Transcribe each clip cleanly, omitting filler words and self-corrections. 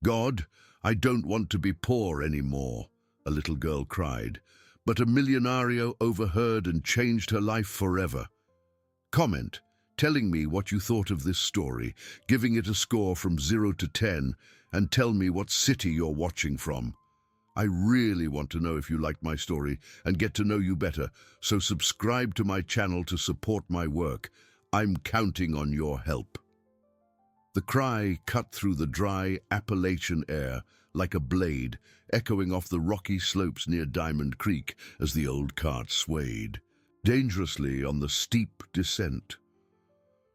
God, I don't want to be poor anymore, a little girl cried, but a millionario overheard and changed her life forever. Comment, telling me what you thought of this story, giving it a score from 0 to 10, and tell me what city you're watching from. I really want to know if you like my story and get to know you better, so subscribe to my channel to support my work. I'm counting on your help. The cry cut through the dry Appalachian air like a blade, echoing off the rocky slopes near Diamond Creek as the old cart swayed dangerously on the steep descent.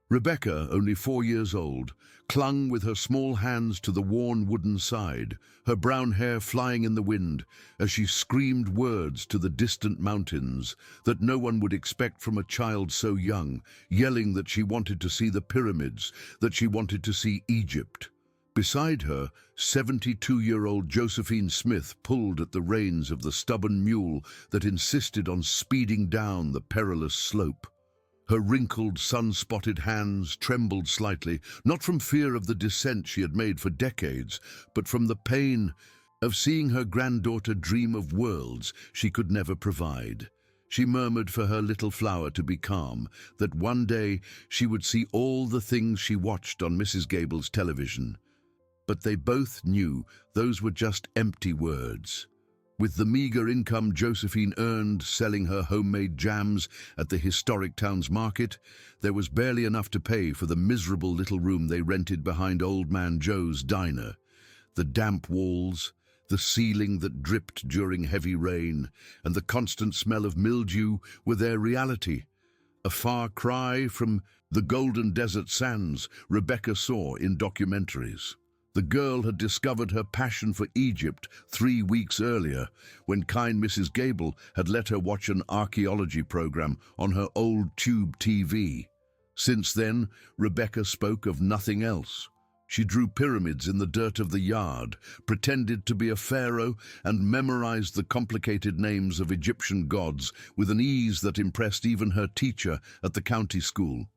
Rebecca, only 4 years old, clung with her small hands to the worn wooden side, her brown hair flying in the wind as she screamed words to the distant mountains that no one would expect from a child so young, yelling that she wanted to see the pyramids, that she wanted to see Egypt. Beside her, 72-year-old Josephine Smith pulled at the reins of the stubborn mule that insisted on speeding down the perilous slope. Her wrinkled, sun-spotted hands trembled slightly, not from fear of the descent she had made for decades, but from the pain of seeing her granddaughter dream of worlds she could never provide. She murmured for her little flower to be calm, that one day she would see all the things she watched on Mrs. Gable's television. But they both knew those were just empty words. With the meager income Josephine earned selling her homemade jams at the historic town's market, there was barely enough to pay for the miserable little room they rented behind Old Man Joe's diner. The damp walls, the ceiling that dripped during heavy rain, and the constant smell of mildew were their reality. A far cry from the golden desert sands Rebecca saw in documentaries. The girl had discovered her passion for Egypt 3 weeks earlier, when kind Mrs. Gable had let her watch an archaeology program on her old tube TV. Since then, Rebecca spoke of nothing else. She drew pyramids in the dirt of the yard, pretended to be a pharaoh, and memorized the complicated names of Egyptian gods with an ease that impressed even her teacher at the county school.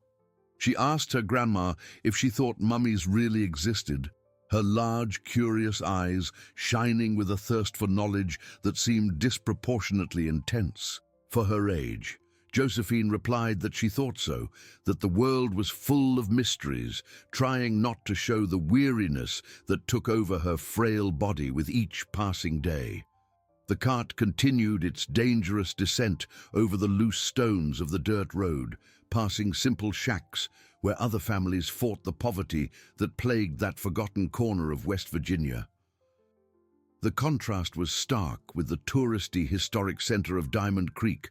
She asked her grandma if she thought mummies really existed, her large, curious eyes shining with a thirst for knowledge that seemed disproportionately intense. For her age, Josephine replied that she thought so, that the world was full of mysteries, trying not to show the weariness that took over her frail body with each passing day. The cart continued its dangerous descent over the loose stones of the dirt road, passing simple shacks where other families fought the poverty that plagued that forgotten corner of West Virginia. The contrast was stark with the touristy historic center of Diamond Creek,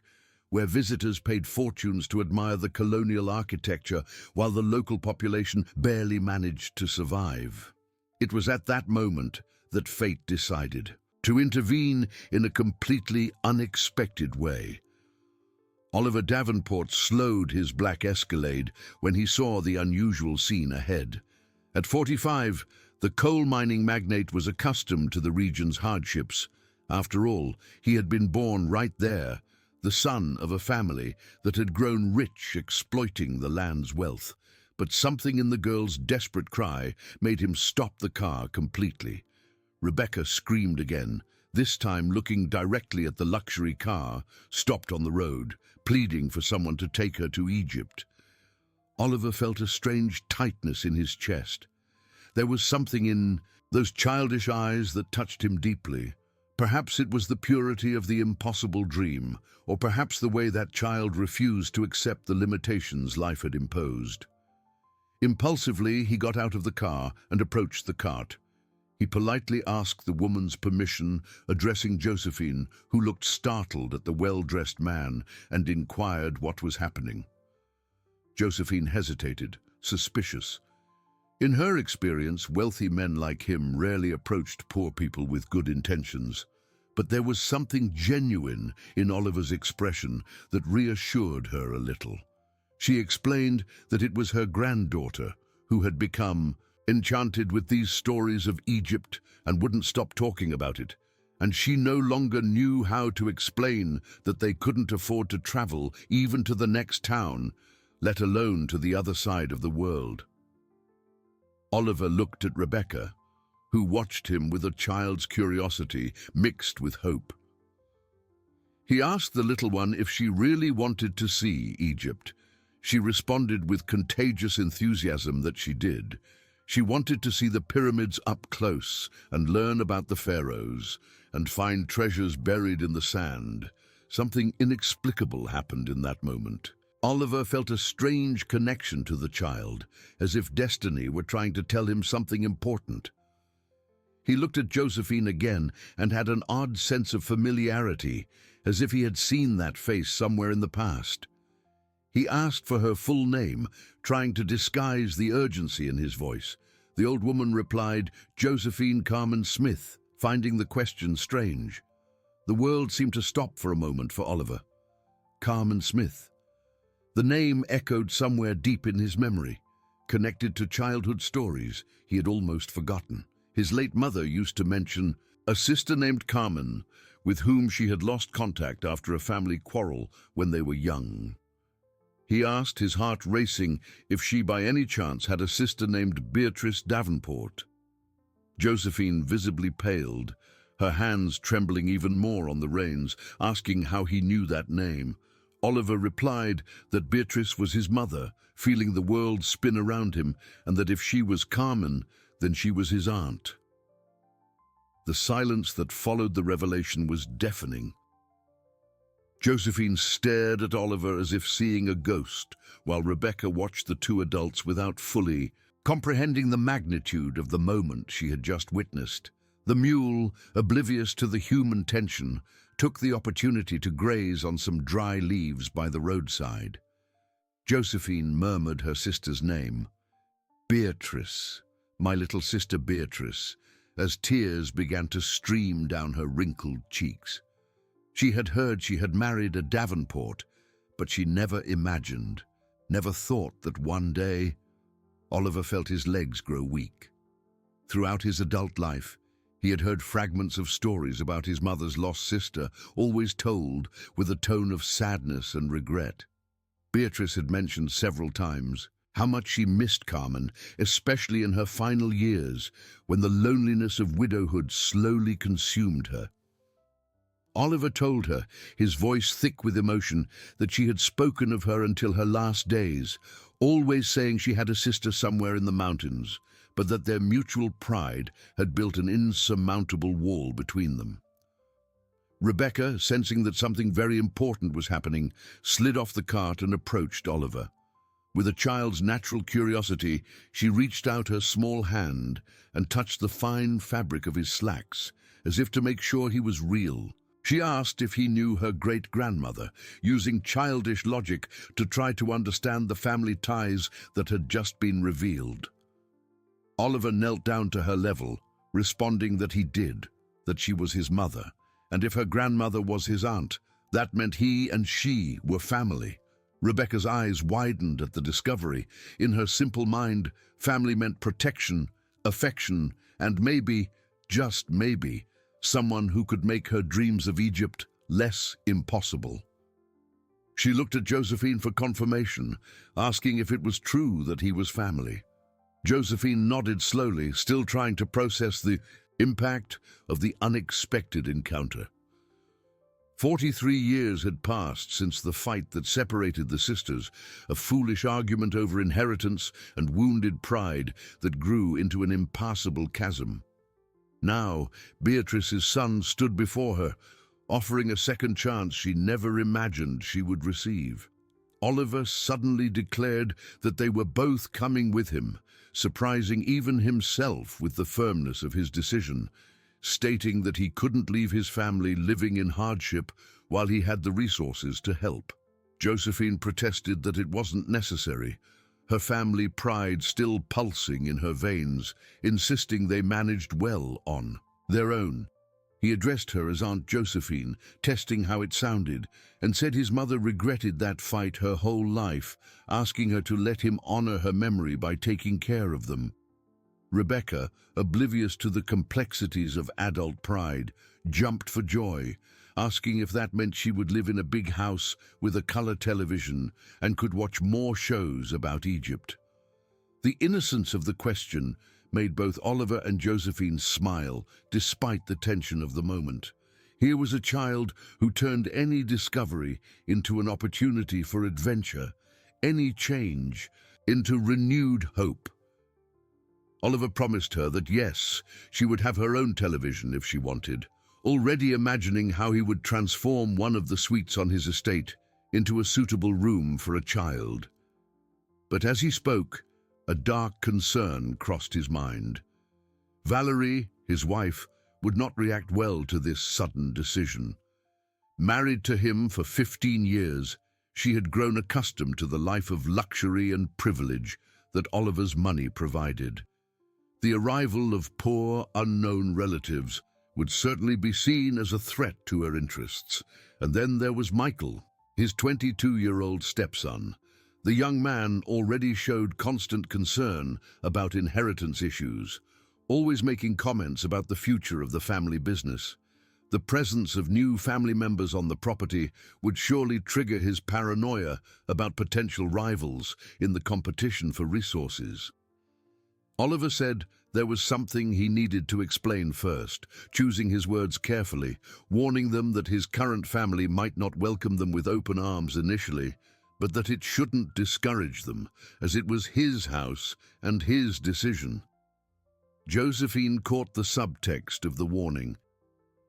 where visitors paid fortunes to admire the colonial architecture while the local population barely managed to survive. It was at that moment that fate decided to intervene in a completely unexpected way. Oliver Davenport slowed his black Escalade when he saw the unusual scene ahead. At 45, the coal mining magnate was accustomed to the region's hardships. After all, he had been born right there, the son of a family that had grown rich exploiting the land's wealth. But something in the girl's desperate cry made him stop the car completely. Rebecca screamed again, this time looking directly at the luxury car, stopped on the road, pleading for someone to take her to Egypt. Oliver felt a strange tightness in his chest. There was something in those childish eyes that touched him deeply. Perhaps it was the purity of the impossible dream, or perhaps the way that child refused to accept the limitations life had imposed. Impulsively, he got out of the car and approached the cart. He politely asked the woman's permission, addressing Josephine, who looked startled at the well-dressed man, and inquired what was happening. Josephine hesitated, suspicious. In her experience, wealthy men like him rarely approached poor people with good intentions. But there was something genuine in Oliver's expression that reassured her a little. She explained that it was her granddaughter who had become enchanted with these stories of Egypt and wouldn't stop talking about it, and she no longer knew how to explain that they couldn't afford to travel even to the next town, let alone to the other side of the world. Oliver looked at Rebecca, who watched him with a child's curiosity mixed with hope. He asked the little one if she really wanted to see Egypt. She responded with contagious enthusiasm that she did. She wanted to see the pyramids up close and learn about the pharaohs and find treasures buried in the sand. Something inexplicable happened in that moment. Oliver felt a strange connection to the child, as if destiny were trying to tell him something important. He looked at Josephine again and had an odd sense of familiarity, as if he had seen that face somewhere in the past. He asked for her full name, trying to disguise the urgency in his voice. The old woman replied, "Josephine Carmen Smith," finding the question strange. The world seemed to stop for a moment for Oliver. Carmen Smith. The name echoed somewhere deep in his memory, connected to childhood stories he had almost forgotten. His late mother used to mention a sister named Carmen, with whom she had lost contact after a family quarrel when they were young. He asked, his heart racing, if she by any chance had a sister named Beatrice Davenport. Josephine visibly paled, her hands trembling even more on the reins, asking how he knew that name. Oliver replied that Beatrice was his mother, feeling the world spin around him, and that if she was Carmen, then she was his aunt. The silence that followed the revelation was deafening. Josephine stared at Oliver as if seeing a ghost, while Rebecca watched the two adults without fully comprehending the magnitude of the moment she had just witnessed. The mule, oblivious to the human tension, took the opportunity to graze on some dry leaves by the roadside. Josephine murmured her sister's name. "Beatrice, my little sister Beatrice," as tears began to stream down her wrinkled cheeks. She had heard she had married a Davenport, but she never imagined, never thought that one day. Oliver felt his legs grow weak. Throughout his adult life, he had heard fragments of stories about his mother's lost sister, always told with a tone of sadness and regret. Beatrice had mentioned several times how much she missed Carmen, especially in her final years, when the loneliness of widowhood slowly consumed her. Oliver told her, his voice thick with emotion, that she had spoken of her until her last days, always saying she had a sister somewhere in the mountains, but that their mutual pride had built an insurmountable wall between them. Rebecca, sensing that something very important was happening, slid off the cart and approached Oliver. With a child's natural curiosity, she reached out her small hand and touched the fine fabric of his slacks, as if to make sure he was real. She asked if he knew her great-grandmother, using childish logic to try to understand the family ties that had just been revealed. Oliver knelt down to her level, responding that he did, that she was his mother, and if her grandmother was his aunt, that meant he and she were family. Rebecca's eyes widened at the discovery. In her simple mind, family meant protection, affection, and maybe, just maybe, someone who could make her dreams of Egypt less impossible. She looked at Josephine for confirmation, asking if it was true that he was family. Josephine nodded slowly, still trying to process the impact of the unexpected encounter. 43 years had passed since the fight that separated the sisters, a foolish argument over inheritance and wounded pride that grew into an impassable chasm. Now, Beatrice's son stood before her, offering a second chance she never imagined she would receive. Oliver suddenly declared that they were both coming with him, surprising even himself with the firmness of his decision, stating that he couldn't leave his family living in hardship while he had the resources to help. Josephine protested that it wasn't necessary, her family pride still pulsing in her veins, insisting they managed well on their own. He addressed her as Aunt Josephine, testing how it sounded, and said his mother regretted that fight her whole life, asking her to let him honor her memory by taking care of them. Rebecca, oblivious to the complexities of adult pride, jumped for joy, asking if that meant she would live in a big house with a color television and could watch more shows about Egypt. The innocence of the question made both Oliver and Josephine smile, despite the tension of the moment. Here was a child who turned any discovery into an opportunity for adventure, any change into renewed hope. Oliver promised her that yes, she would have her own television if she wanted, already imagining how he would transform one of the suites on his estate into a suitable room for a child. But as he spoke, a dark concern crossed his mind. Valerie, his wife, would not react well to this sudden decision. Married to him for 15 years, she had grown accustomed to the life of luxury and privilege that Oliver's money provided. The arrival of poor, unknown relatives would certainly be seen as a threat to her interests. And then there was Michael, his 22-year-old stepson. The young man already showed constant concern about inheritance issues, always making comments about the future of the family business. The presence of new family members on the property would surely trigger his paranoia about potential rivals in the competition for resources. Oliver said there was something he needed to explain first, choosing his words carefully, warning them that his current family might not welcome them with open arms initially, but that it shouldn't discourage them, as it was his house and his decision. Josephine caught the subtext of the warning.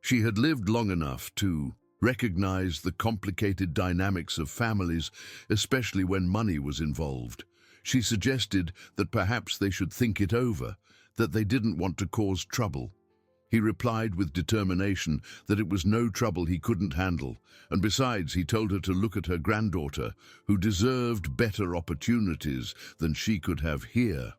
She had lived long enough to recognize the complicated dynamics of families, especially when money was involved. She suggested that perhaps they should think it over, that they didn't want to cause trouble. He replied with determination that it was no trouble he couldn't handle, and besides, he told her to look at her granddaughter, who deserved better opportunities than she could have here.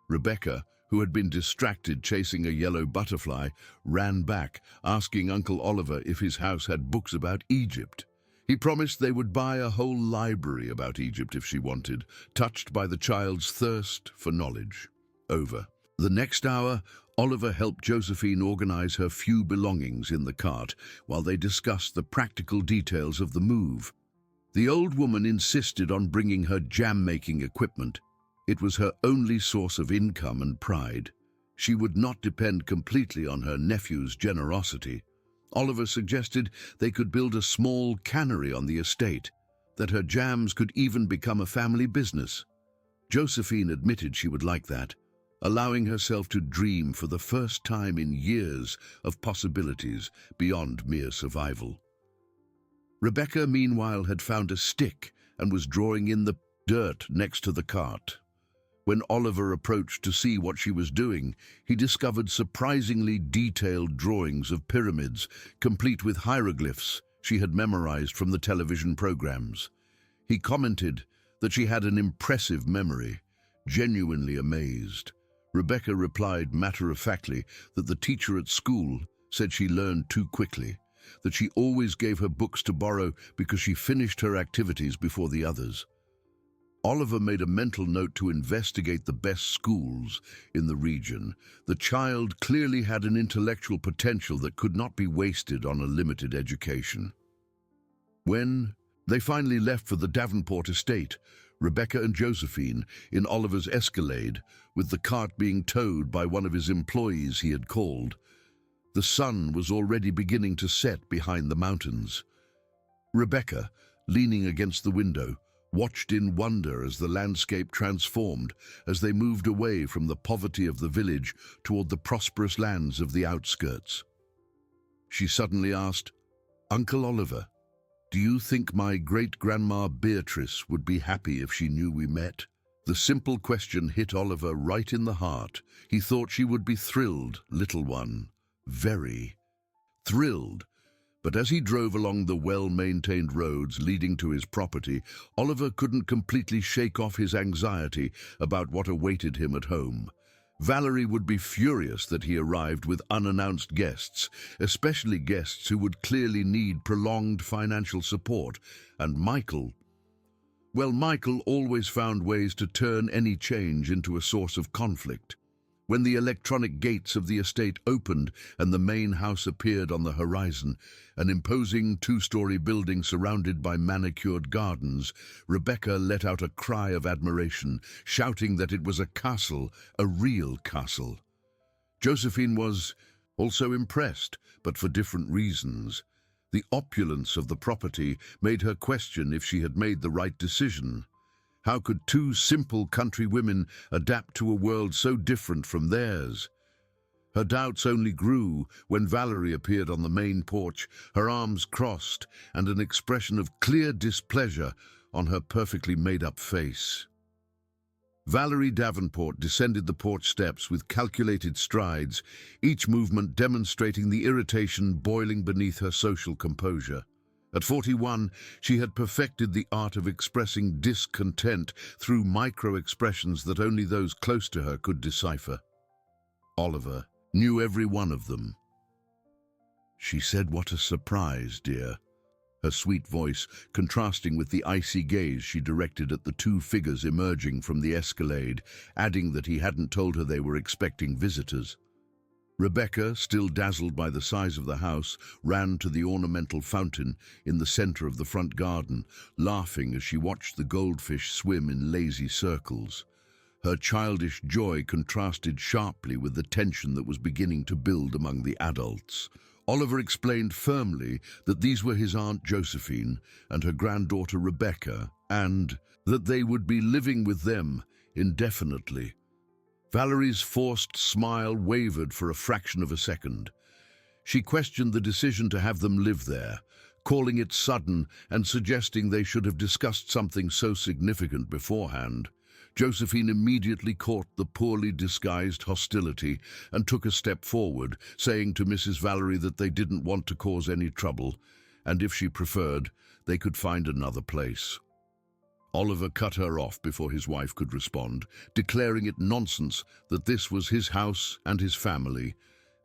Rebecca, who had been distracted chasing a yellow butterfly, ran back, asking Uncle Oliver if his house had books about Egypt. He promised they would buy a whole library about Egypt if she wanted, touched by the child's thirst for knowledge. Over. The next hour, Oliver helped Josephine organize her few belongings in the cart while they discussed the practical details of the move. The old woman insisted on bringing her jam-making equipment. It was her only source of income and pride. She would not depend completely on her nephew's generosity. Oliver suggested they could build a small cannery on the estate, that her jams could even become a family business. Josephine admitted she would like that, allowing herself to dream for the first time in years of possibilities beyond mere survival. Rebecca, meanwhile, had found a stick and was drawing in the dirt next to the cart. When Oliver approached to see what she was doing, he discovered surprisingly detailed drawings of pyramids, complete with hieroglyphs she had memorized from the television programs. He commented that she had an impressive memory, genuinely amazed. Rebecca replied matter-of-factly that the teacher at school said she learned too quickly, that she always gave her books to borrow because she finished her activities before the others. Oliver made a mental note to investigate the best schools in the region. The child clearly had an intellectual potential that could not be wasted on a limited education. When they finally left for the Davenport estate, Rebecca and Josephine in Oliver's Escalade, with the cart being towed by one of his employees he had called, the sun was already beginning to set behind the mountains. Rebecca, leaning against the window, watched in wonder as the landscape transformed as they moved away from the poverty of the village toward the prosperous lands of the outskirts. She suddenly asked, "Uncle Oliver, do you think my great-grandma Beatrice would be happy if she knew we met?" The simple question hit Oliver right in the heart. He thought she would be thrilled, little one. Very thrilled. But as he drove along the well-maintained roads leading to his property, Oliver couldn't completely shake off his anxiety about what awaited him at home. Valerie would be furious that he arrived with unannounced guests, especially guests who would clearly need prolonged financial support. And Michael always found ways to turn any change into a source of conflict. When the electronic gates of the estate opened and the main house appeared on the horizon, an imposing two-story building surrounded by manicured gardens, Rebecca let out a cry of admiration, shouting that it was a castle, a real castle. Josephine was also impressed, but for different reasons. The opulence of the property made her question if she had made the right decision. How could two simple country women adapt to a world so different from theirs? Her doubts only grew when Valerie appeared on the main porch, her arms crossed and an expression of clear displeasure on her perfectly made-up face. Valerie Davenport descended the porch steps with calculated strides, each movement demonstrating the irritation boiling beneath her social composure. At 41, she had perfected the art of expressing discontent through micro-expressions that only those close to her could decipher. Oliver knew every one of them. She said, "What a surprise, dear," her sweet voice contrasting with the icy gaze she directed at the two figures emerging from the escalade, adding that he hadn't told her they were expecting visitors. Rebecca, still dazzled by the size of the house, ran to the ornamental fountain in the center of the front garden, laughing as she watched the goldfish swim in lazy circles. Her childish joy contrasted sharply with the tension that was beginning to build among the adults. Oliver explained firmly that these were his Aunt Josephine and her granddaughter Rebecca, and that they would be living with them indefinitely. Valerie's forced smile wavered for a fraction of a second. She questioned the decision to have them live there, calling it sudden and suggesting they should have discussed something so significant beforehand. Josephine immediately caught the poorly disguised hostility and took a step forward, saying to Mrs. Valerie that they didn't want to cause any trouble, and if she preferred, they could find another place. Oliver cut her off before his wife could respond, declaring it nonsense that this was his house and his family,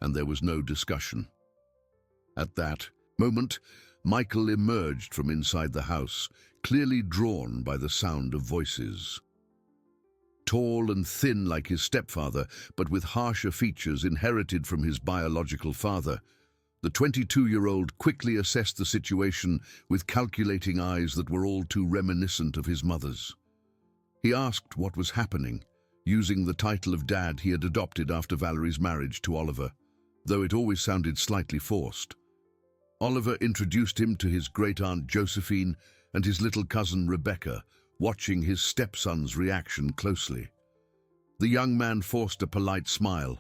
and there was no discussion. At that moment, Michael emerged from inside the house, clearly drawn by the sound of voices. Tall and thin like his stepfather, but with harsher features inherited from his biological father, the 22-year-old quickly assessed the situation with calculating eyes that were all too reminiscent of his mother's. He asked what was happening, using the title of Dad he had adopted after Valerie's marriage to Oliver, though it always sounded slightly forced. Oliver introduced him to his great-aunt Josephine and his little cousin Rebecca, watching his stepson's reaction closely. The young man forced a polite smile,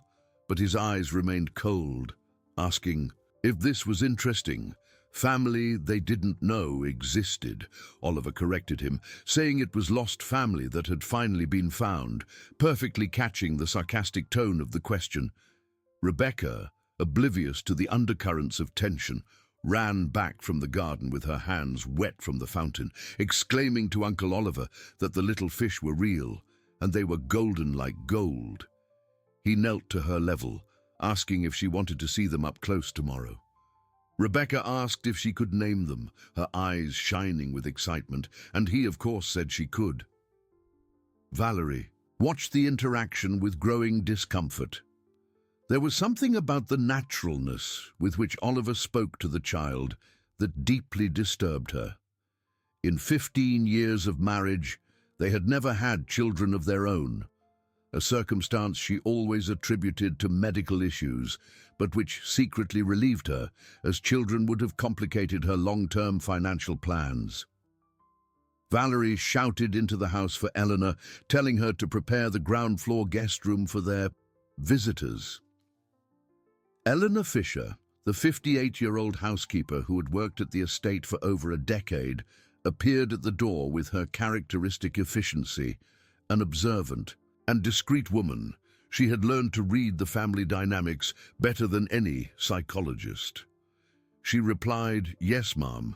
but his eyes remained cold, asking if this was interesting. Family they didn't know existed, Oliver corrected him, saying it was lost family that had finally been found, perfectly catching the sarcastic tone of the question. Rebecca, oblivious to the undercurrents of tension, ran back from the garden with her hands wet from the fountain, exclaiming to Uncle Oliver that the little fish were real, and they were golden like gold. He knelt to her level, asking if she wanted to see them up close tomorrow. Rebecca asked if she could name them, her eyes shining with excitement, and he, of course, said she could. Valerie watched the interaction with growing discomfort. There was something about the naturalness with which Oliver spoke to the child that deeply disturbed her. In 15 years of marriage, they had never had children of their own, a circumstance she always attributed to medical issues, but which secretly relieved her, as children would have complicated her long-term financial plans. Valerie shouted into the house for Eleanor, telling her to prepare the ground-floor guest room for their visitors. Eleanor Fisher, the 58-year-old housekeeper who had worked at the estate for over a decade, appeared at the door with her characteristic efficiency. An observant and discreet woman, she had learned to read the family dynamics better than any psychologist. She replied, "Yes, Ma'am,"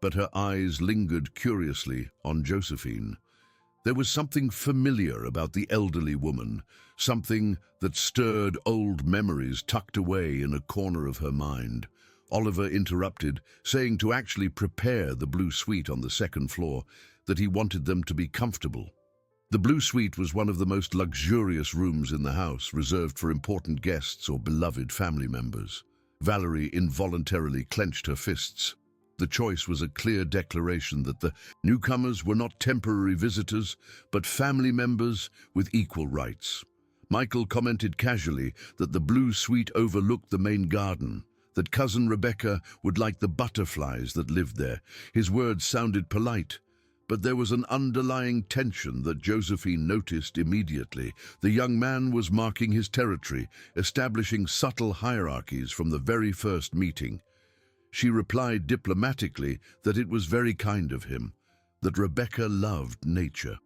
but her eyes lingered curiously on Josephine. There was something familiar about the elderly woman, something that stirred old memories tucked away in a corner of her mind. Oliver interrupted, saying to actually prepare the blue suite on the second floor, that he wanted them to be comfortable. The Blue Suite was one of the most luxurious rooms in the house, reserved for important guests or beloved family members. Valerie involuntarily clenched her fists. The choice was a clear declaration that the newcomers were not temporary visitors, but family members with equal rights. Michael commented casually that the Blue Suite overlooked the main garden, that cousin Rebecca would like the butterflies that lived there. His words sounded polite, but there was an underlying tension that Josephine noticed immediately. The young man was marking his territory, establishing subtle hierarchies from the very first meeting. She replied diplomatically that it was very kind of him, that Rebecca loved nature.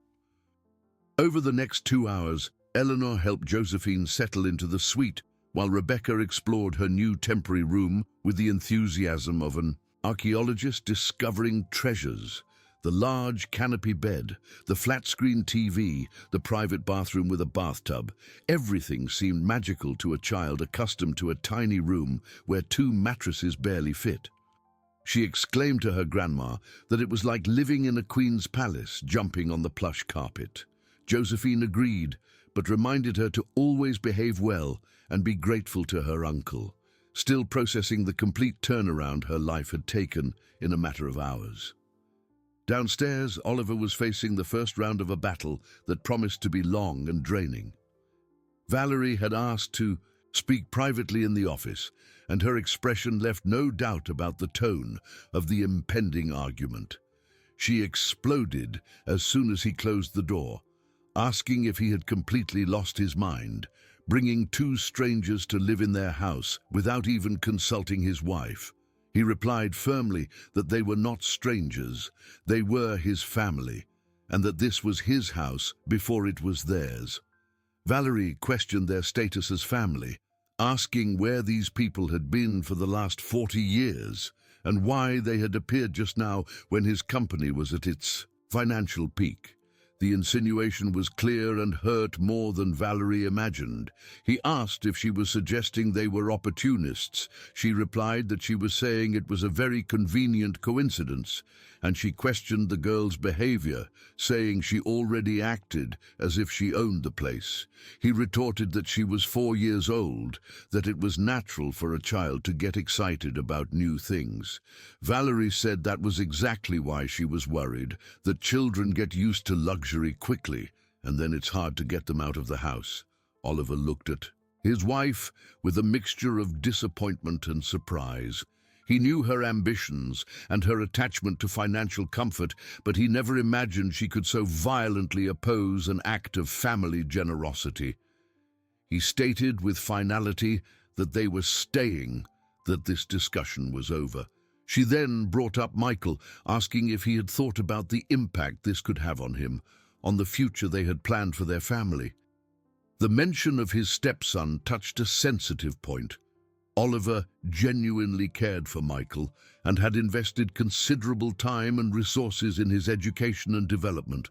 Over the next 2 hours, Eleanor helped Josephine settle into the suite, while Rebecca explored her new temporary room with the enthusiasm of an archaeologist discovering treasures. The large canopy bed, the flat-screen TV, the private bathroom with a bathtub, everything seemed magical to a child accustomed to a tiny room where 2 mattresses barely fit. She exclaimed to her grandma that it was like living in a queen's palace, jumping on the plush carpet. Josephine agreed, but reminded her to always behave well and be grateful to her uncle, still processing the complete turnaround her life had taken in a matter of hours. Downstairs, Oliver was facing the first round of a battle that promised to be long and draining. Valerie had asked to speak privately in the office, and her expression left no doubt about the tone of the impending argument. She exploded as soon as he closed the door, asking if he had completely lost his mind, bringing 2 strangers to live in their house without even consulting his wife. He replied firmly that they were not strangers, they were his family, and that this was his house before it was theirs. Valerie questioned their status as family, asking where these people had been for the last 40 years and why they had appeared just now when his company was at its financial peak. The insinuation was clear and hurt more than Valerie imagined. He asked if she was suggesting they were opportunists. She replied that she was saying it was a very convenient coincidence, and she questioned the girl's behavior, saying she already acted as if she owned the place. He retorted that she was 4 years old, that it was natural for a child to get excited about new things. Valerie said that was exactly why she was worried, that children get used to luxury quickly, and then it's hard to get them out of the house. Oliver looked at his wife with a mixture of disappointment and surprise. He knew her ambitions and her attachment to financial comfort, but he never imagined she could so violently oppose an act of family generosity. He stated with finality that they were staying, that this discussion was over. She then brought up Michael, asking if he had thought about the impact this could have on him, on the future they had planned for their family. The mention of his stepson touched a sensitive point. Oliver genuinely cared for Michael and had invested considerable time and resources in his education and development.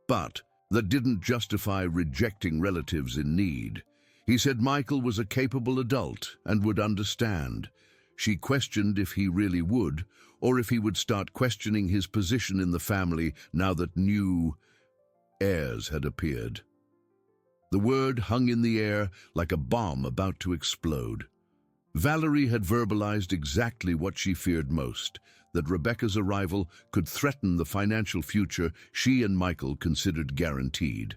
But that didn't justify rejecting relatives in need. He said Michael was a capable adult and would understand. She questioned if he really would, or if he would start questioning his position in the family now that new heirs had appeared. The word hung in the air like a bomb about to explode. Valerie had verbalized exactly what she feared most, that Rebecca's arrival could threaten the financial future she and Michael considered guaranteed.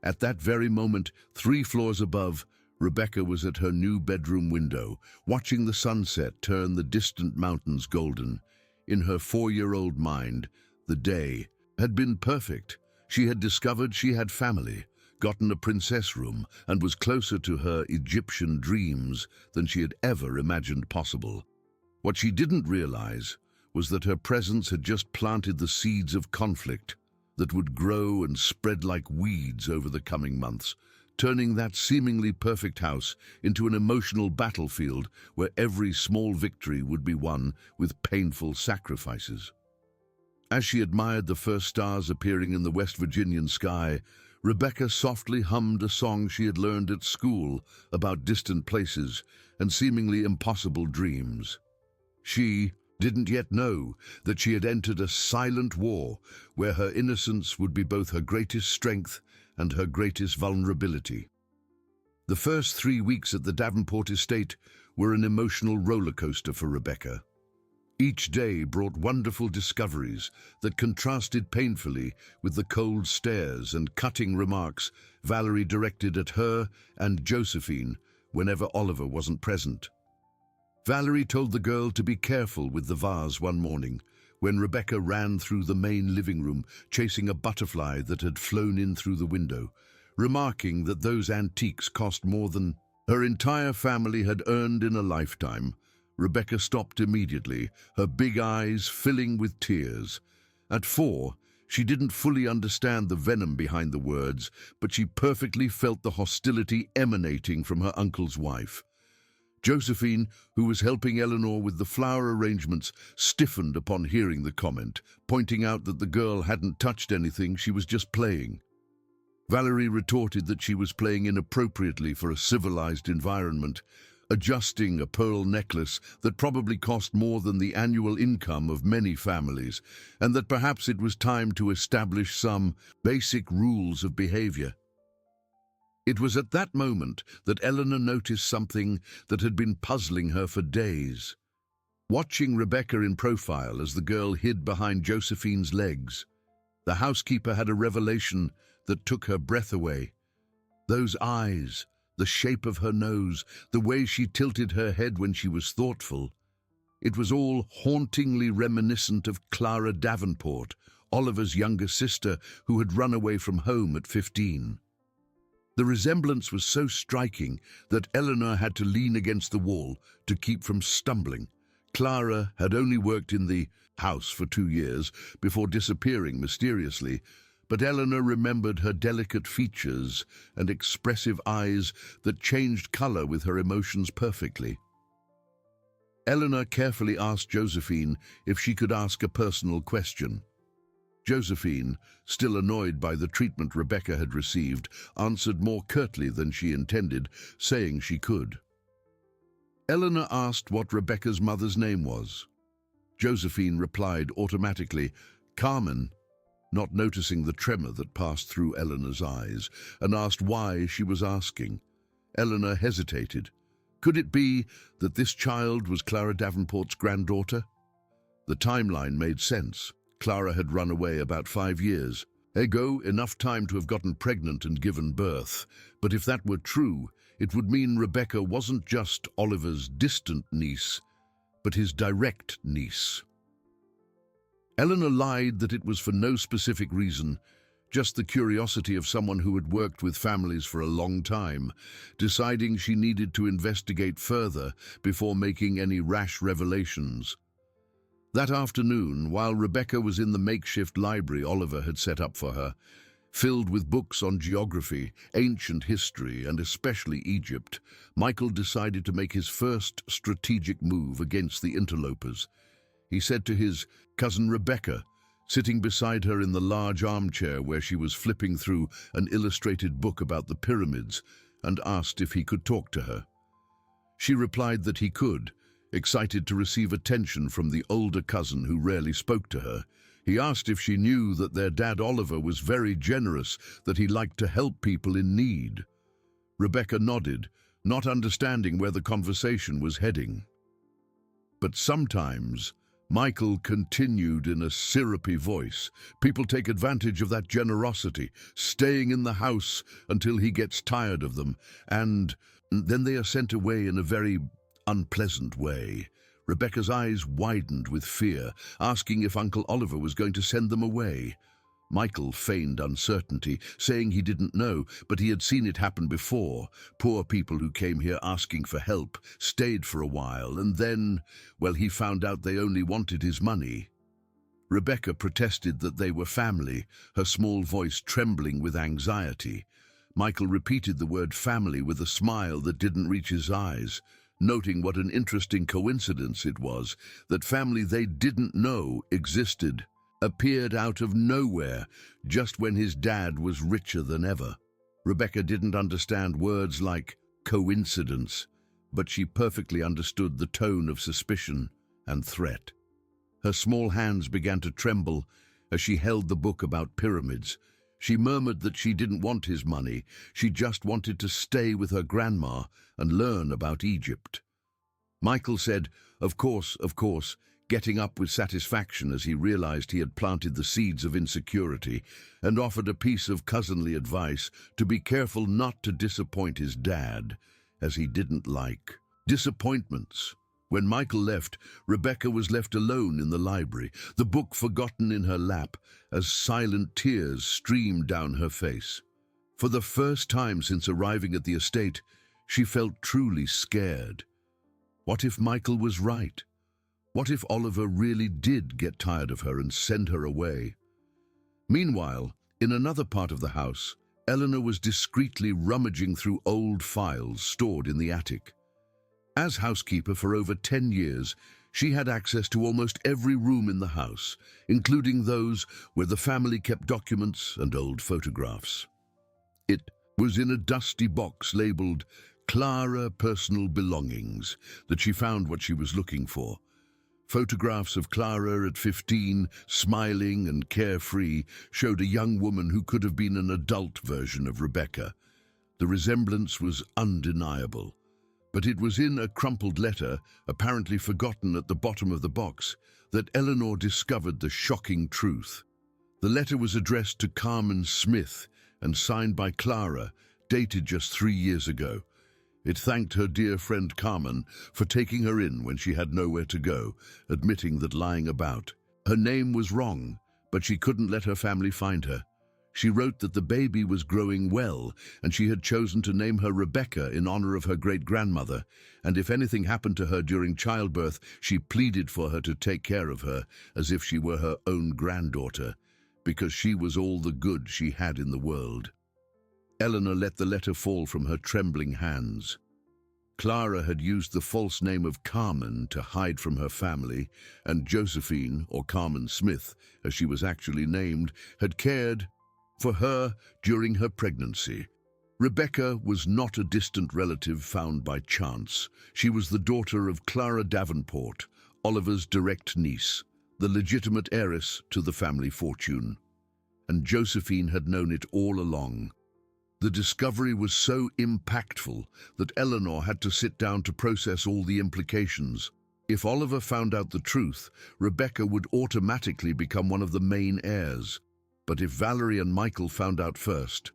At that very moment, 3 floors above, Rebecca was at her new bedroom window, watching the sunset turn the distant mountains golden. In her 4-year-old mind, the day had been perfect. She had discovered she had family, gotten a princess room, and was closer to her Egyptian dreams than she had ever imagined possible. What she didn't realize was that her presence had just planted the seeds of conflict that would grow and spread like weeds over the coming months, turning that seemingly perfect house into an emotional battlefield where every small victory would be won with painful sacrifices. As she admired the first stars appearing in the West Virginian sky, Rebecca softly hummed a song she had learned at school about distant places and seemingly impossible dreams. She, didn't yet know that she had entered a silent war where her innocence would be both her greatest strength and her greatest vulnerability. The first 3 weeks at the Davenport estate were an emotional roller coaster for Rebecca. Each day brought wonderful discoveries that contrasted painfully with the cold stares and cutting remarks Valerie directed at her and Josephine whenever Oliver wasn't present. Valerie told the girl to be careful with the vase one morning when Rebecca ran through the main living room chasing a butterfly that had flown in through the window, remarking that those antiques cost more than her entire family had earned in a lifetime. Rebecca stopped immediately, her big eyes filling with tears. At 4, she didn't fully understand the venom behind the words, but she perfectly felt the hostility emanating from her uncle's wife. Josephine, who was helping Eleanor with the flower arrangements, stiffened upon hearing the comment, pointing out that the girl hadn't touched anything, she was just playing. Valerie retorted that she was playing inappropriately for a civilized environment, adjusting a pearl necklace that probably cost more than the annual income of many families, and that perhaps it was time to establish some basic rules of behavior. It was at that moment that Eleanor noticed something that had been puzzling her for days. Watching Rebecca in profile as the girl hid behind Josephine's legs, the housekeeper had a revelation that took her breath away. Those eyes, the shape of her nose, the way she tilted her head when she was thoughtful. It was all hauntingly reminiscent of Clara Davenport, Oliver's younger sister who had run away from home at 15. The resemblance was so striking that Eleanor had to lean against the wall to keep from stumbling. Clara had only worked in the house for 2 years before disappearing mysteriously, but Eleanor remembered her delicate features and expressive eyes that changed color with her emotions perfectly. Eleanor carefully asked Josephine if she could ask a personal question. Josephine, still annoyed by the treatment Rebecca had received, answered more curtly than she intended, saying she could. Eleanor asked what Rebecca's mother's name was. Josephine replied automatically, Carmen, not noticing the tremor that passed through Eleanor's eyes, and asked why she was asking. Eleanor hesitated. Could it be that this child was Clara Davenport's granddaughter? The timeline made sense. Clara had run away about 5 years. Ago, enough time to have gotten pregnant and given birth. But if that were true, it would mean Rebecca wasn't just Oliver's distant niece, but his direct niece. Eleanor lied that it was for no specific reason, just the curiosity of someone who had worked with families for a long time, deciding she needed to investigate further before making any rash revelations. That afternoon, while Rebecca was in the makeshift library Oliver had set up for her, filled with books on geography, ancient history, and especially Egypt, Michael decided to make his first strategic move against the interlopers. He said to his cousin Rebecca, sitting beside her in the large armchair where she was flipping through an illustrated book about the pyramids, and asked if he could talk to her. She replied that he could, excited to receive attention from the older cousin who rarely spoke to her. He asked if she knew that their dad Oliver was very generous, that he liked to help people in need. Rebecca nodded, not understanding where the conversation was heading. But sometimes, Michael continued in a syrupy voice, people take advantage of that generosity, staying in the house until he gets tired of them, and then they are sent away in a very unpleasant way. Rebecca's eyes widened with fear, asking if Uncle Oliver was going to send them away. Michael feigned uncertainty, saying he didn't know, but he had seen it happen before. Poor people who came here asking for help, stayed for a while, and then, well, he found out they only wanted his money. Rebecca protested that they were family, her small voice trembling with anxiety. Michael repeated the word family with a smile that didn't reach his eyes, noting what an interesting coincidence it was that family they didn't know existed appeared out of nowhere just when his dad was richer than ever. Rebecca didn't understand words like coincidence, but she perfectly understood the tone of suspicion and threat. Her small hands began to tremble as she held the book about pyramids. She murmured that she didn't want his money. She just wanted to stay with her grandma and learn about Egypt. Michael said, of course, getting up with satisfaction as he realized he had planted the seeds of insecurity, and offered a piece of cousinly advice to be careful not to disappoint his dad, as he didn't like disappointments. When Michael left, Rebecca was left alone in the library, the book forgotten in her lap, as silent tears streamed down her face. For the first time since arriving at the estate, she felt truly scared. What if Michael was right? What if Oliver really did get tired of her and send her away? Meanwhile, in another part of the house, Eleanor was discreetly rummaging through old files stored in the attic. As housekeeper for over 10 years, she had access to almost every room in the house, including those where the family kept documents and old photographs. It was in a dusty box labeled Clara Personal Belongings that she found what she was looking for. Photographs of Clara at 15, smiling and carefree, showed a young woman who could have been an adult version of Rebecca. The resemblance was undeniable. But it was in a crumpled letter, apparently forgotten at the bottom of the box, that Eleanor discovered the shocking truth. The letter was addressed to Carmen Smith and signed by Clara, dated just 3 years ago. It thanked her dear friend Carmen for taking her in when she had nowhere to go, admitting that lying about. Her name was wrong, but she couldn't let her family find her. She wrote that the baby was growing well, and she had chosen to name her Rebecca in honor of her great-grandmother, and if anything happened to her during childbirth, she pleaded for her to take care of her, as if she were her own granddaughter, because she was all the good she had in the world. Eleanor let the letter fall from her trembling hands. Clara had used the false name of Carmen to hide from her family, and Josephine, or Carmen Smith, as she was actually named, had cared for her during her pregnancy. Rebecca was not a distant relative found by chance. She was the daughter of Clara Davenport, Oliver's direct niece, the legitimate heiress to the family fortune. And Josephine had known it all along. The discovery was so impactful that Eleanor had to sit down to process all the implications. If Oliver found out the truth, Rebecca would automatically become one of the main heirs. But if Valerie and Michael found out first?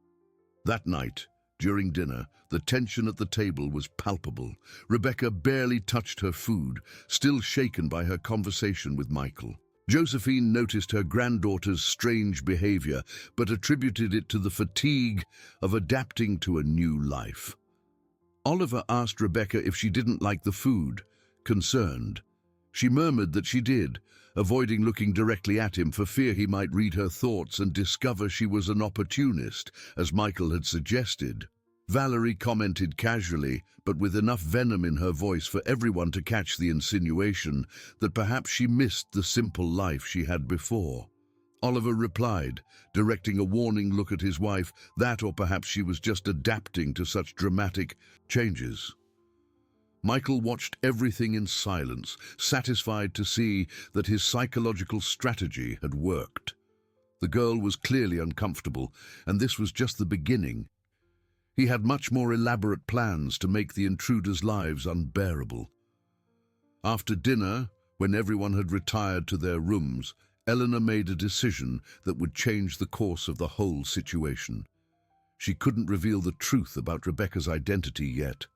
That night, during dinner, the tension at the table was palpable. Rebecca barely touched her food, still shaken by her conversation with Michael. Josephine noticed her granddaughter's strange behavior, but attributed it to the fatigue of adapting to a new life. Oliver asked Rebecca if she didn't like the food, concerned. She murmured that she did, avoiding looking directly at him for fear he might read her thoughts and discover she was an opportunist, as Michael had suggested. Valerie commented casually, but with enough venom in her voice for everyone to catch the insinuation that perhaps she missed the simple life she had before. Oliver replied, directing a warning look at his wife, that or perhaps she was just adapting to such dramatic changes. Michael watched everything in silence, satisfied to see that his psychological strategy had worked. The girl was clearly uncomfortable, and this was just the beginning. He had much more elaborate plans to make the intruders' lives unbearable. After dinner, when everyone had retired to their rooms, Eleanor made a decision that would change the course of the whole situation. She couldn't reveal the truth about Rebecca's identity yet.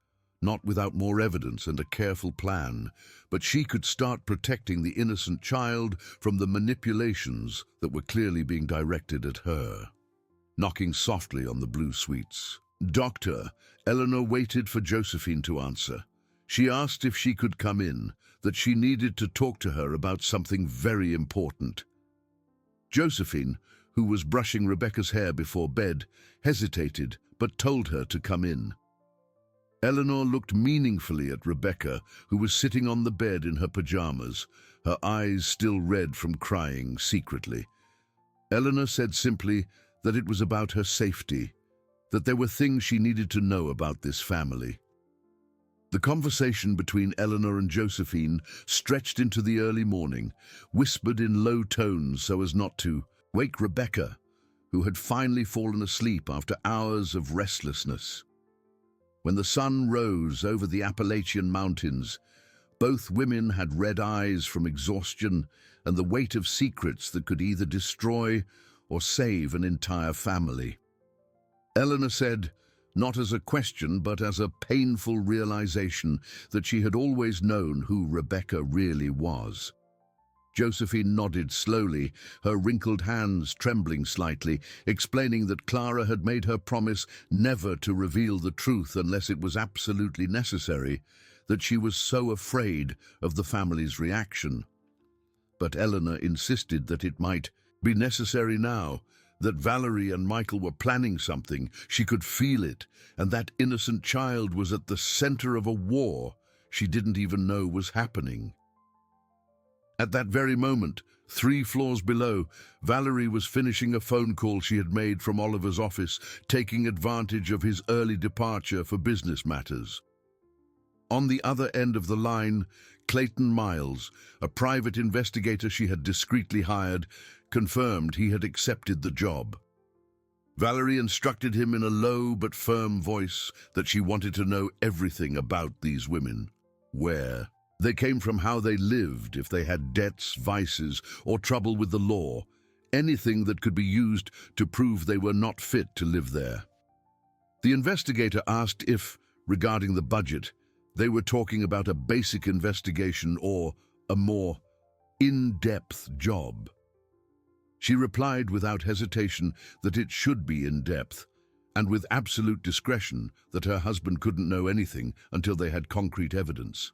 Not without more evidence and a careful plan, but she could start protecting the innocent child from the manipulations that were clearly being directed at her. Knocking softly on the blue suite's "Doctor," Eleanor waited for Josephine to answer. She asked if she could come in, that she needed to talk to her about something very important. Josephine, who was brushing Rebecca's hair before bed, hesitated but told her to come in. Eleanor looked meaningfully at Rebecca, who was sitting on the bed in her pajamas, her eyes still red from crying secretly. Eleanor said simply that it was about her safety, that there were things she needed to know about this family. The conversation between Eleanor and Josephine stretched into the early morning, whispered in low tones so as not to wake Rebecca, who had finally fallen asleep after hours of restlessness. When the sun rose over the Appalachian Mountains, both women had red eyes from exhaustion and the weight of secrets that could either destroy or save an entire family. Eleanor said, not as a question but as a painful realization, that she had always known who Rebecca really was. Josephine nodded slowly, her wrinkled hands trembling slightly, explaining that Clara had made her promise never to reveal the truth unless it was absolutely necessary, that she was so afraid of the family's reaction. But Eleanor insisted that it might be necessary now, that Valerie and Michael were planning something. She could feel it, and that innocent child was at the center of a war she didn't even know was happening. At that very moment, 3 floors below, Valerie was finishing a phone call she had made from Oliver's office, taking advantage of his early departure for business matters. On the other end of the line, Clayton Miles, a private investigator she had discreetly hired, confirmed he had accepted the job. Valerie instructed him in a low but firm voice that she wanted to know everything about these women. Where they came from, how they lived, if they had debts, vices, or trouble with the law, anything that could be used to prove they were not fit to live there. The investigator asked if, regarding the budget, they were talking about a basic investigation or a more in-depth job. She replied without hesitation that it should be in-depth, and with absolute discretion that her husband couldn't know anything until they had concrete evidence.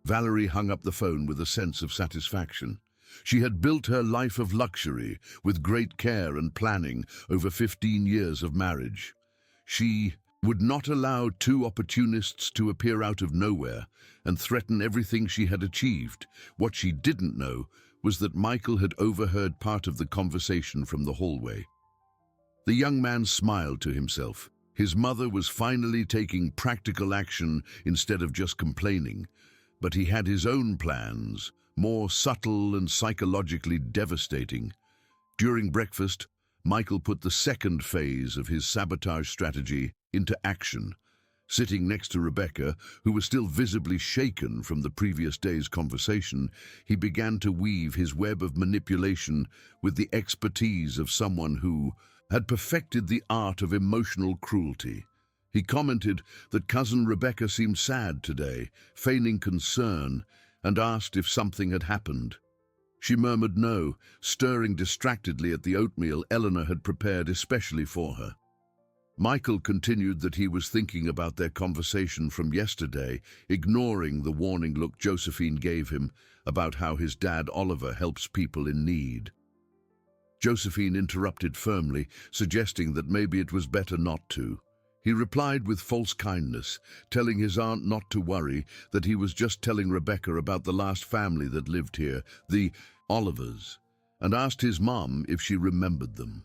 Valerie hung up the phone with a sense of satisfaction. She had built her life of luxury with great care and planning over 15 years of marriage. She would not allow 2 opportunists to appear out of nowhere and threaten everything she had achieved. What she didn't know was that Michael had overheard part of the conversation from the hallway. The young man smiled to himself. His mother was finally taking practical action instead of just complaining, but he had his own plans, more subtle and psychologically devastating. During breakfast, Michael put the second phase of his sabotage strategy into action. Sitting next to Rebecca, who was still visibly shaken from the previous day's conversation, he began to weave his web of manipulation with the expertise of someone who had perfected the art of emotional cruelty. He commented that cousin Rebecca seemed sad today, feigning concern, and asked if something had happened. She murmured no, stirring distractedly at the oatmeal Eleanor had prepared especially for her. Michael continued that he was thinking about their conversation from yesterday, ignoring the warning look Josephine gave him about how his dad Oliver helps people in need. Josephine interrupted firmly, suggesting that maybe it was better not to. He replied with false kindness, telling his aunt not to worry, that he was just telling Rebecca about the last family that lived here, the Olivers, and asked his mom if she remembered them.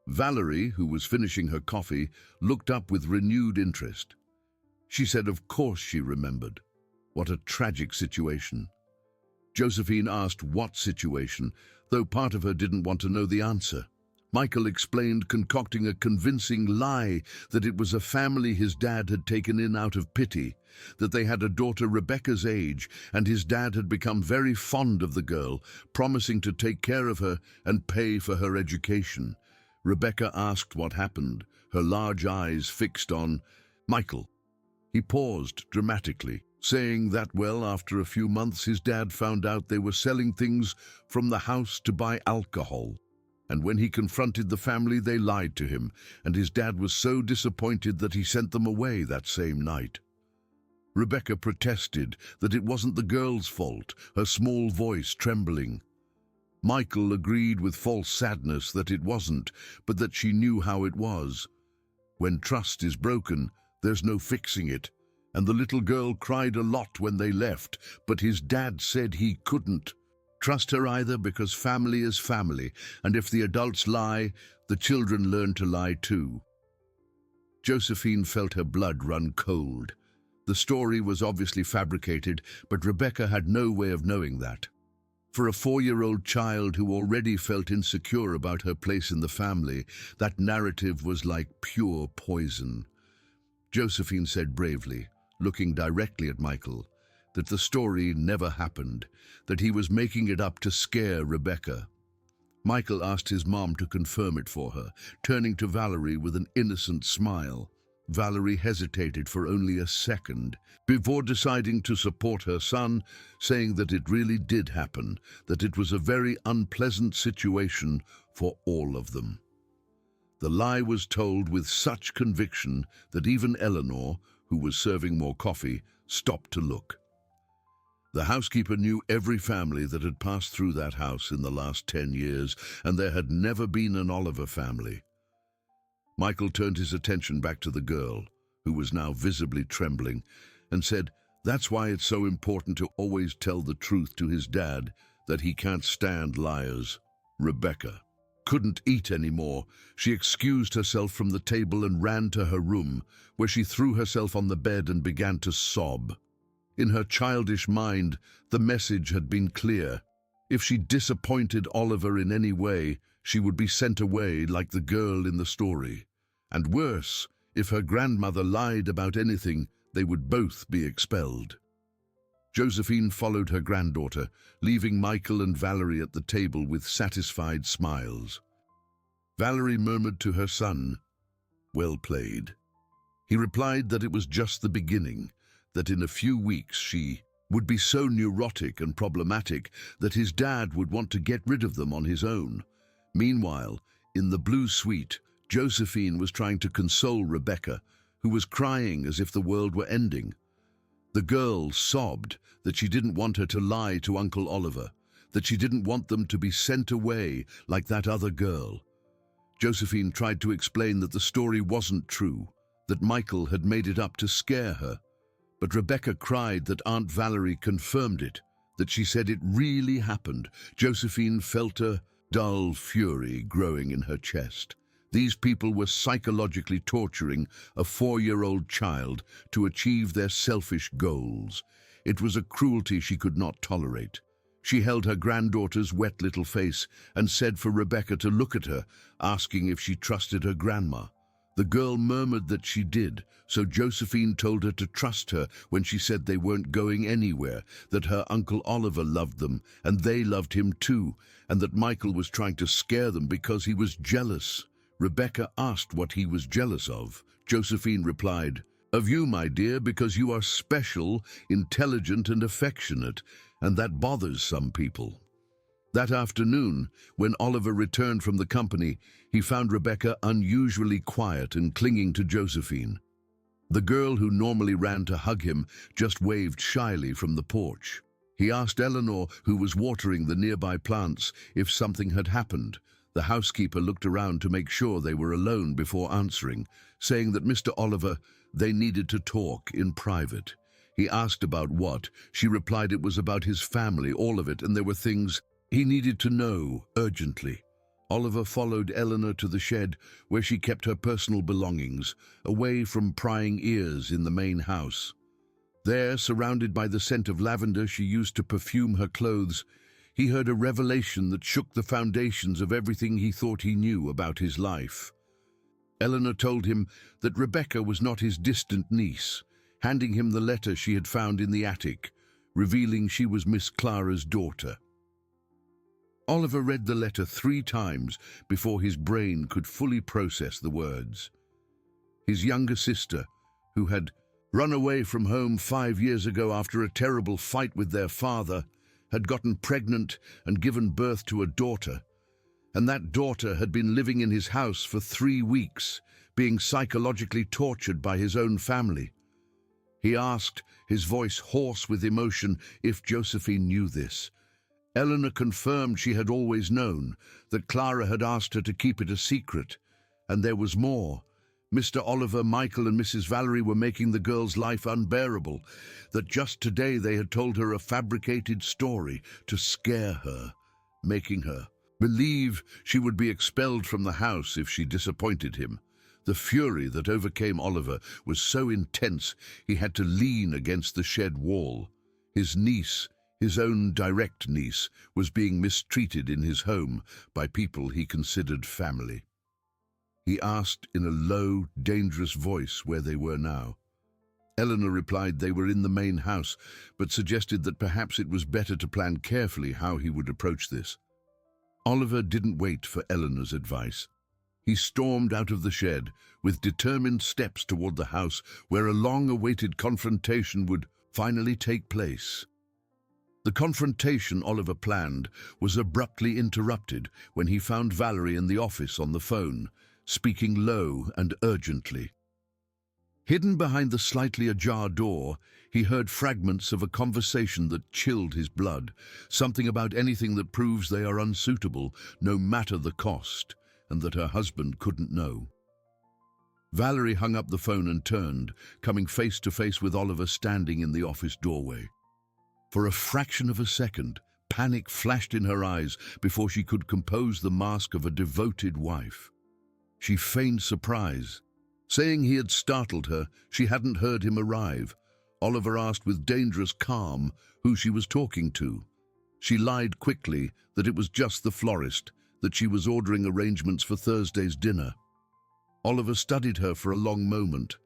Valerie, who was finishing her coffee, looked up with renewed interest. She said of course she remembered. What a tragic situation. Josephine asked what situation, though part of her didn't want to know the answer. Michael explained, concocting a convincing lie that it was a family his dad had taken in out of pity, that they had a daughter Rebecca's age, and his dad had become very fond of the girl, promising to take care of her and pay for her education. Rebecca asked what happened, her large eyes fixed on Michael. He paused dramatically, saying that, well, after a few months his dad found out they were selling things from the house to buy alcohol. And when he confronted the family, they lied to him, and his dad was so disappointed that he sent them away that same night. Rebecca protested that it wasn't the girl's fault, her small voice trembling. Michael agreed with false sadness that it wasn't, but that she knew how it was. When trust is broken, there's no fixing it, and the little girl cried a lot when they left, but his dad said he couldn't trust her either, because family is family, and if the adults lie, the children learn to lie too. Josephine felt her blood run cold. The story was obviously fabricated, but Rebecca had no way of knowing that. For a 4-year-old child who already felt insecure about her place in the family, that narrative was like pure poison. Josephine said bravely, looking directly at Michael, that the story never happened, that he was making it up to scare Rebecca. Michael asked his mom to confirm it for her, turning to Valerie with an innocent smile. Valerie hesitated for only a second before deciding to support her son, saying that it really did happen, that it was a very unpleasant situation for all of them. The lie was told with such conviction that even Eleanor, who was serving more coffee, stopped to look. The housekeeper knew every family that had passed through that house in the last 10 years, and there had never been an Oliver family. Michael turned his attention back to the girl, who was now visibly trembling, and said, "That's why it's so important to always tell the truth to his dad, that he can't stand liars." Rebecca couldn't eat anymore. She excused herself from the table and ran to her room, where she threw herself on the bed and began to sob. In her childish mind, the message had been clear. If she disappointed Oliver in any way, she would be sent away like the girl in the story. And worse, if her grandmother lied about anything, they would both be expelled. Josephine followed her granddaughter, leaving Michael and Valerie at the table with satisfied smiles. Valerie murmured to her son, "Well played." He replied that it was just the beginning, that in a few weeks she would be so neurotic and problematic that his dad would want to get rid of them on his own. Meanwhile, in the blue suite, Josephine was trying to console Rebecca, who was crying as if the world were ending. The girl sobbed that she didn't want her to lie to Uncle Oliver, that she didn't want them to be sent away like that other girl. Josephine tried to explain that the story wasn't true, that Michael had made it up to scare her. But Rebecca cried that Aunt Valerie confirmed it, that she said it really happened. Josephine felt a dull fury growing in her chest. These people were psychologically torturing a 4-year-old child to achieve their selfish goals. It was a cruelty she could not tolerate. She held her granddaughter's wet little face and said for Rebecca to look at her, asking if she trusted her grandma. The girl murmured that she did, so Josephine told her to trust her when she said they weren't going anywhere, that her Uncle Oliver loved them and they loved him too, and that Michael was trying to scare them because he was jealous. Rebecca asked what he was jealous of. Josephine replied, "Of you, my dear, because you are special, intelligent and affectionate, and that bothers some people." That afternoon, when Oliver returned from the company, he found Rebecca unusually quiet and clinging to Josephine. The girl who normally ran to hug him just waved shyly from the porch. He asked Eleanor, who was watering the nearby plants, if something had happened. The housekeeper looked around to make sure they were alone before answering, saying that Mr. Oliver, they needed to talk in private. He asked about what. She replied it was about his family, all of it, and there were things he needed to know urgently. Oliver followed Eleanor to the shed where she kept her personal belongings, away from prying ears in the main house. There, surrounded by the scent of lavender she used to perfume her clothes, he heard a revelation that shook the foundations of everything he thought he knew about his life. Eleanor told him that Rebecca was not his distant niece, handing him the letter she had found in the attic, revealing she was Miss Clara's daughter. Oliver read the letter 3 times before his brain could fully process the words. His younger sister, who had run away from home 5 years ago after a terrible fight with their father, had gotten pregnant and given birth to a daughter, and that daughter had been living in his house for 3 weeks, being psychologically tortured by his own family. He asked, his voice hoarse with emotion, if Josephine knew this. Eleanor confirmed she had always known, that Clara had asked her to keep it a secret. And there was more. Mr. Oliver, Michael and Mrs. Valerie were making the girl's life unbearable, that just today they had told her a fabricated story to scare her, making her believe she would be expelled from the house if she disappointed him. The fury that overcame Oliver was so intense he had to lean against the shed wall. His niece, his own direct niece, was being mistreated in his home by people he considered family. He asked in a low, dangerous voice where they were now. Eleanor replied they were in the main house, but suggested that perhaps it was better to plan carefully how he would approach this. Oliver didn't wait for Eleanor's advice. He stormed out of the shed with determined steps toward the house where a long-awaited confrontation would finally take place. The confrontation Oliver planned was abruptly interrupted when he found Valerie in the office on the phone, speaking low and urgently. Hidden behind the slightly ajar door, he heard fragments of a conversation that chilled his blood, something about anything that proves they are unsuitable, no matter the cost, and that her husband couldn't know. Valerie hung up the phone and turned, coming face to face with Oliver standing in the office doorway. For a fraction of a second, panic flashed in her eyes before she could compose the mask of a devoted wife. She feigned surprise. Saying he had startled her, she hadn't heard him arrive. Oliver asked with dangerous calm who she was talking to. She lied quickly that it was just the florist, that she was ordering arrangements for Thursday's dinner. Oliver studied her for a long moment.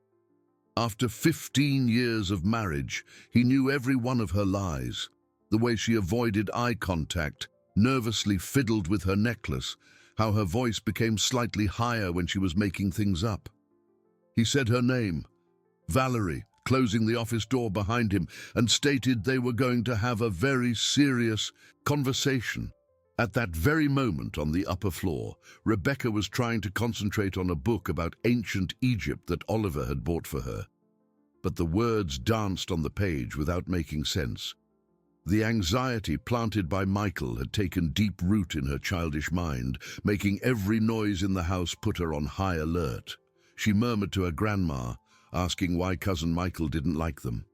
After 15 years of marriage, he knew every one of her lies. The way she avoided eye contact, nervously fiddled with her necklace, how her voice became slightly higher when she was making things up. He said her name, Valerie, closing the office door behind him, and stated they were going to have a very serious conversation. At that very moment on the upper floor, Rebecca was trying to concentrate on a book about ancient Egypt that Oliver had bought for her. But the words danced on the page without making sense. The anxiety planted by Michael had taken deep root in her childish mind, making every noise in the house put her on high alert. She murmured to her grandma, asking why cousin Michael didn't like them.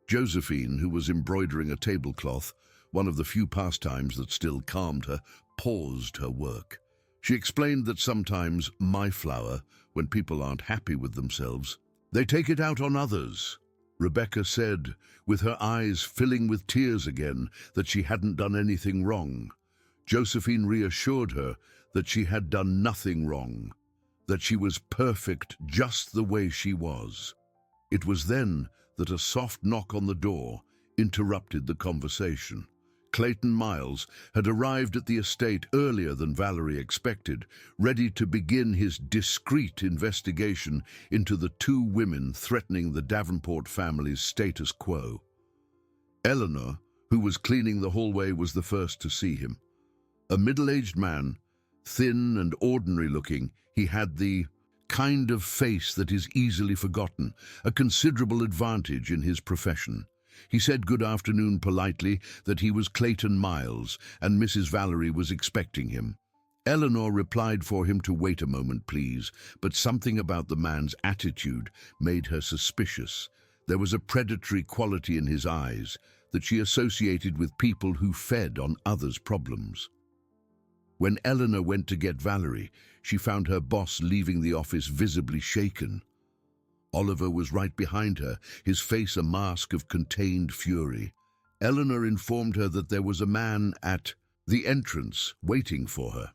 Josephine, who was embroidering a tablecloth, one of the few pastimes that still calmed her, paused her work. She explained that sometimes, my flower, when people aren't happy with themselves, they take it out on others. Rebecca said, with her eyes filling with tears again, that she hadn't done anything wrong. Josephine reassured her that she had done nothing wrong, that she was perfect just the way she was. It was then that a soft knock on the door interrupted the conversation. Clayton Miles had arrived at the estate earlier than Valerie expected, ready to begin his discreet investigation into the two women threatening the Davenport family's status quo. Eleanor, who was cleaning the hallway, was the first to see him. A middle-aged man, thin and ordinary-looking, he had the kind of face that is easily forgotten, a considerable advantage in his profession. He said good afternoon politely, that he was Clayton Miles, and Mrs. Valerie was expecting him. Eleanor replied for him to wait a moment, please, but something about the man's attitude made her suspicious. There was a predatory quality in his eyes that she associated with people who fed on others' problems. When Eleanor went to get Valerie, she found her boss leaving the office visibly shaken. Oliver was right behind her, his face a mask of contained fury. Eleanor informed her that there was a man at the entrance waiting for her.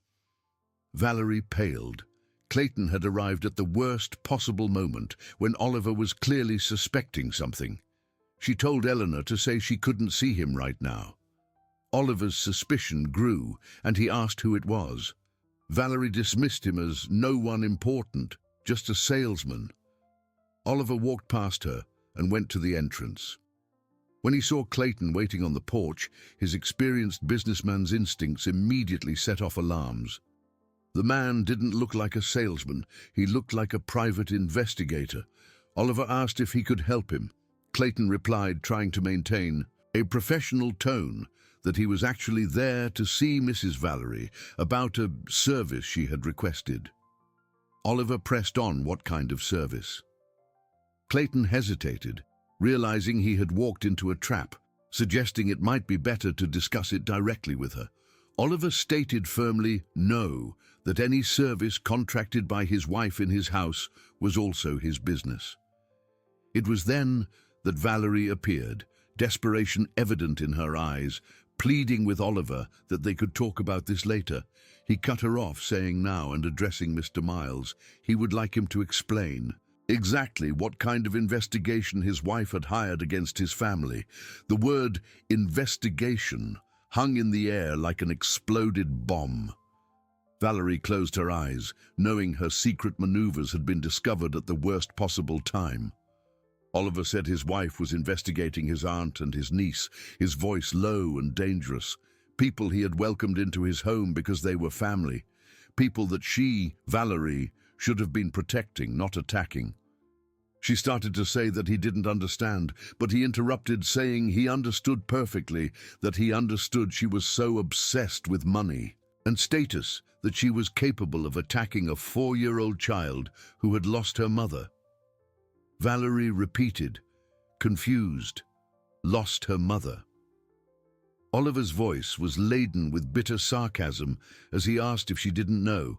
Valerie paled. Clayton had arrived at the worst possible moment, when Oliver was clearly suspecting something. She told Eleanor to say she couldn't see him right now. Oliver's suspicion grew, and he asked who it was. Valerie dismissed him as no one important, just a salesman. Oliver walked past her and went to the entrance. When he saw Clayton waiting on the porch, his experienced businessman's instincts immediately set off alarms. The man didn't look like a salesman, he looked like a private investigator. Oliver asked if he could help him. Clayton replied, trying to maintain a professional tone, that he was actually there to see Mrs. Valerie about a service she had requested. Oliver pressed on what kind of service. Clayton hesitated, realizing he had walked into a trap, suggesting it might be better to discuss it directly with her. Oliver stated firmly no, that any service contracted by his wife in his house was also his business. It was then that Valerie appeared, desperation evident in her eyes, pleading with Oliver that they could talk about this later. He cut her off, saying now and addressing Mr. Miles, he would like him to explain exactly what kind of investigation his wife had hired against his family. The word investigation hung in the air like an exploded bomb. Valerie closed her eyes, knowing her secret maneuvers had been discovered at the worst possible time. Oliver said his wife was investigating his aunt and his niece, his voice low and dangerous. People he had welcomed into his home because they were family. People that she, Valerie, should have been protecting, not attacking. She started to say that he didn't understand, but he interrupted, saying he understood perfectly, that he understood she was so obsessed with money and status that she was capable of attacking a 4-year-old child who had lost her mother. Valerie repeated, confused, lost her mother. Oliver's voice was laden with bitter sarcasm as he asked if she didn't know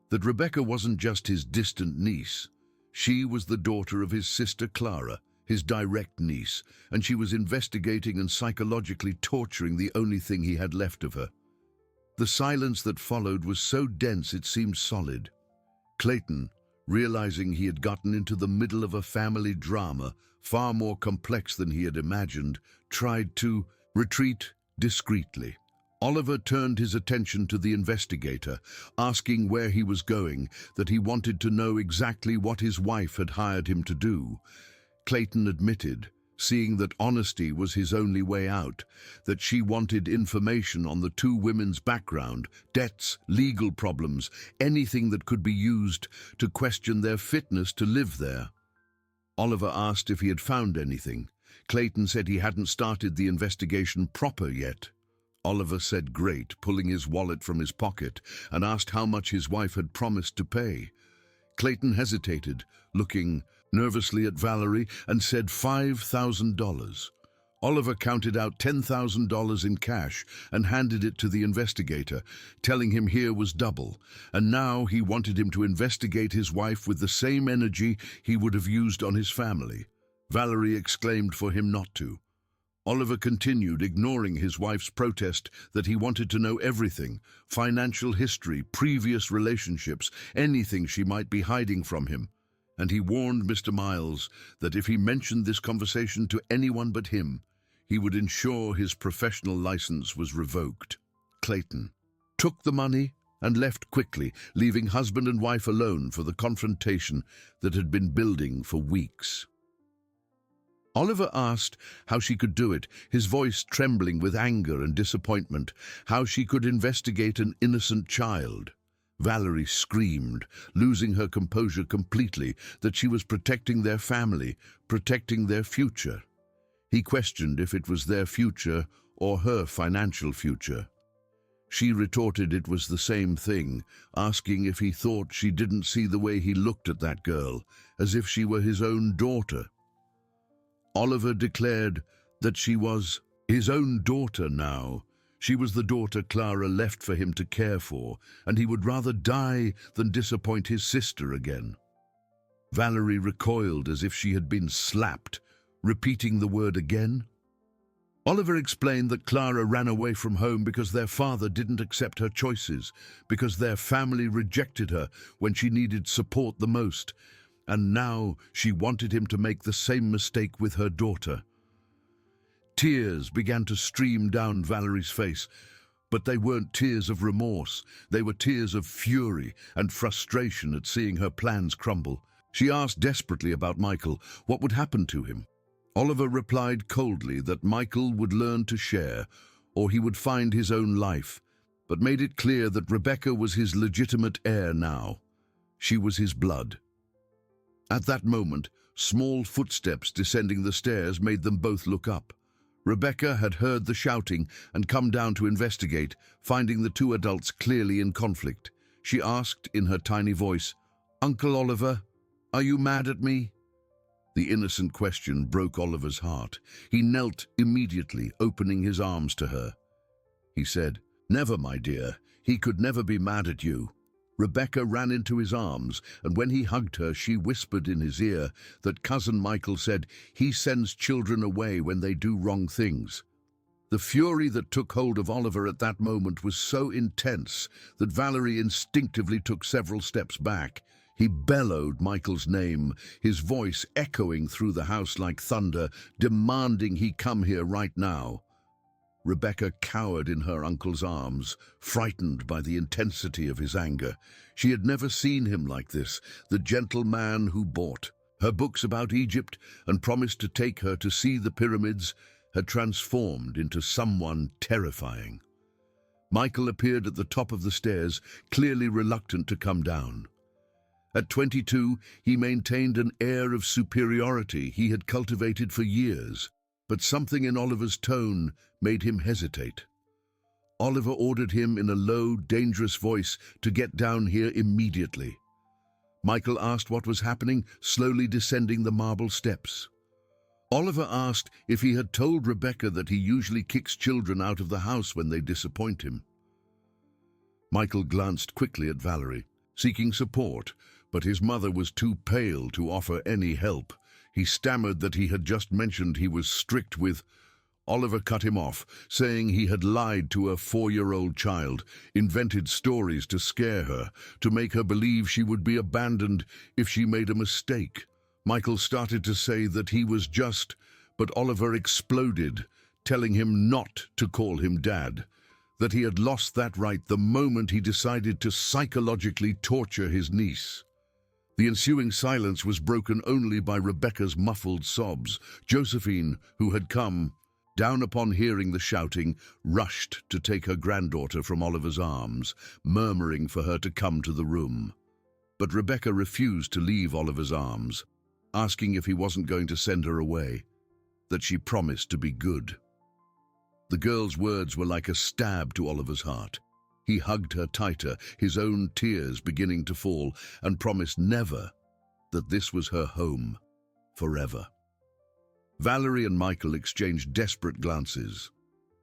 that Rebecca wasn't just his distant niece. She was the daughter of his sister Clara, his direct niece, and she was investigating and psychologically torturing the only thing he had left of her. The silence that followed was so dense it seemed solid. Clayton, realizing he had gotten into the middle of a family drama far more complex than he had imagined, tried to retreat discreetly. Oliver turned his attention to the investigator, asking where he was going, that he wanted to know exactly what his wife had hired him to do. Clayton admitted, seeing that honesty was his only way out, that she wanted information on the two women's background, debts, legal problems, anything that could be used to question their fitness to live there. Oliver asked if he had found anything. Clayton said he hadn't started the investigation proper yet. Oliver said great, pulling his wallet from his pocket, and asked how much his wife had promised to pay. Clayton hesitated, looking nervously at Valerie, and said $5,000. Oliver counted out $10,000 in cash and handed it to the investigator, telling him here was double, and now he wanted him to investigate his wife with the same energy he would have used on his family. Valerie exclaimed for him not to. Oliver continued, ignoring his wife's protest that he wanted to know everything, financial history, previous relationships, anything she might be hiding from him. And he warned Mr. Miles that if he mentioned this conversation to anyone but him, he would ensure his professional license was revoked. Clayton took the money and left quickly, leaving husband and wife alone for the confrontation that had been building for weeks. Oliver asked how she could do it, his voice trembling with anger and disappointment, how she could investigate an innocent child. Valerie screamed, losing her composure completely, that she was protecting their family, protecting their future. He questioned if it was their future or her financial future. She retorted it was the same thing, asking if he thought she didn't see the way he looked at that girl, as if she were his own daughter. Oliver declared that she was his own daughter now. She was the daughter Clara left for him to care for, and he would rather die than disappoint his sister again. Valerie recoiled as if she had been slapped, repeating the word again. Oliver explained that Clara ran away from home because their father didn't accept her choices, because their family rejected her when she needed support the most, and now she wanted him to make the same mistake with her daughter. Tears began to stream down Valerie's face, but they weren't tears of remorse. They were tears of fury and frustration at seeing her plans crumble. She asked desperately about Michael, what would happen to him. Oliver replied coldly that Michael would learn to share, or he would find his own life, but made it clear that Rebecca was his legitimate heir now. She was his blood. At that moment, small footsteps descending the stairs made them both look up. Rebecca had heard the shouting and come down to investigate, finding the two adults clearly in conflict. She asked in her tiny voice, "Uncle Oliver, are you mad at me?" The innocent question broke Oliver's heart. He knelt immediately, opening his arms to her. He said, Never, my dear. He could never be mad at you. Rebecca ran into his arms, and when he hugged her, she whispered in his ear that Cousin Michael said he sends children away when they do wrong things. The fury that took hold of Oliver at that moment was so intense that Valerie instinctively took several steps back. He bellowed Michael's name, his voice echoing through the house like thunder, demanding he come here right now. Rebecca cowered in her uncle's arms, frightened by the intensity of his anger. She had never seen him like this, the gentle man who bought her books about Egypt and promised to take her to see the pyramids had transformed into someone terrifying. Michael appeared at the top of the stairs, clearly reluctant to come down. At 22, he maintained an air of superiority he had cultivated for years, but something in Oliver's tone made him hesitate. Oliver ordered him in a low, dangerous voice to get down here immediately. Michael asked what was happening, slowly descending the marble steps. Oliver asked if he had told Rebecca that he usually kicks children out of the house when they disappoint him. Michael glanced quickly at Valerie, seeking support, but his mother was too pale to offer any help. He stammered that he had just mentioned he was strict with. Oliver cut him off, saying he had lied to a 4-year-old child, invented stories to scare her, to make her believe she would be abandoned if she made a mistake. Michael started to say that he was just, but Oliver exploded, telling him not to call him Dad, that he had lost that right the moment he decided to psychologically torture his niece. The ensuing silence was broken only by Rebecca's muffled sobs. Josephine, who had come down upon hearing the shouting, rushed to take her granddaughter from Oliver's arms, murmuring for her to come to the room. But Rebecca refused to leave Oliver's arms, asking if he wasn't going to send her away, that she promised to be good. The girl's words were like a stab to Oliver's heart. He hugged her tighter, his own tears beginning to fall, and promised never that this was her home forever. Valerie and Michael exchanged desperate glances.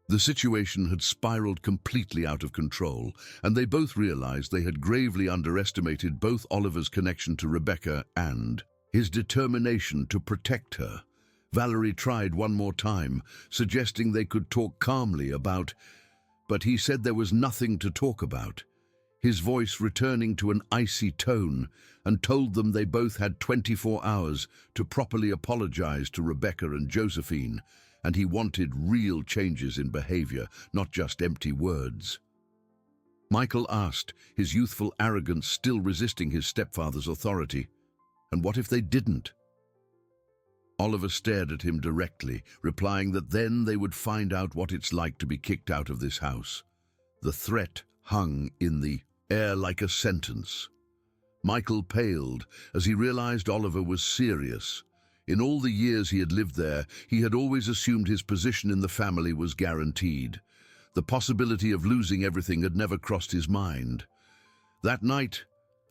The situation had spiraled completely out of control, and they both realized they had gravely underestimated both Oliver's connection to Rebecca and his determination to protect her. Valerie tried one more time, suggesting they could talk calmly about, but he said there was nothing to talk about, his voice returning to an icy tone, and told them they both had 24 hours to properly apologize to Rebecca and Josephine, and he wanted real changes in behavior, not just empty words. Michael asked, his youthful arrogance still resisting his stepfather's authority, and what if they didn't? Oliver stared at him directly, replying that then they would find out what it's like to be kicked out of this house. The threat hung in the air like a sentence. Michael paled as he realized Oliver was serious. In all the years he had lived there, he had always assumed his position in the family was guaranteed. The possibility of losing everything had never crossed his mind. That night,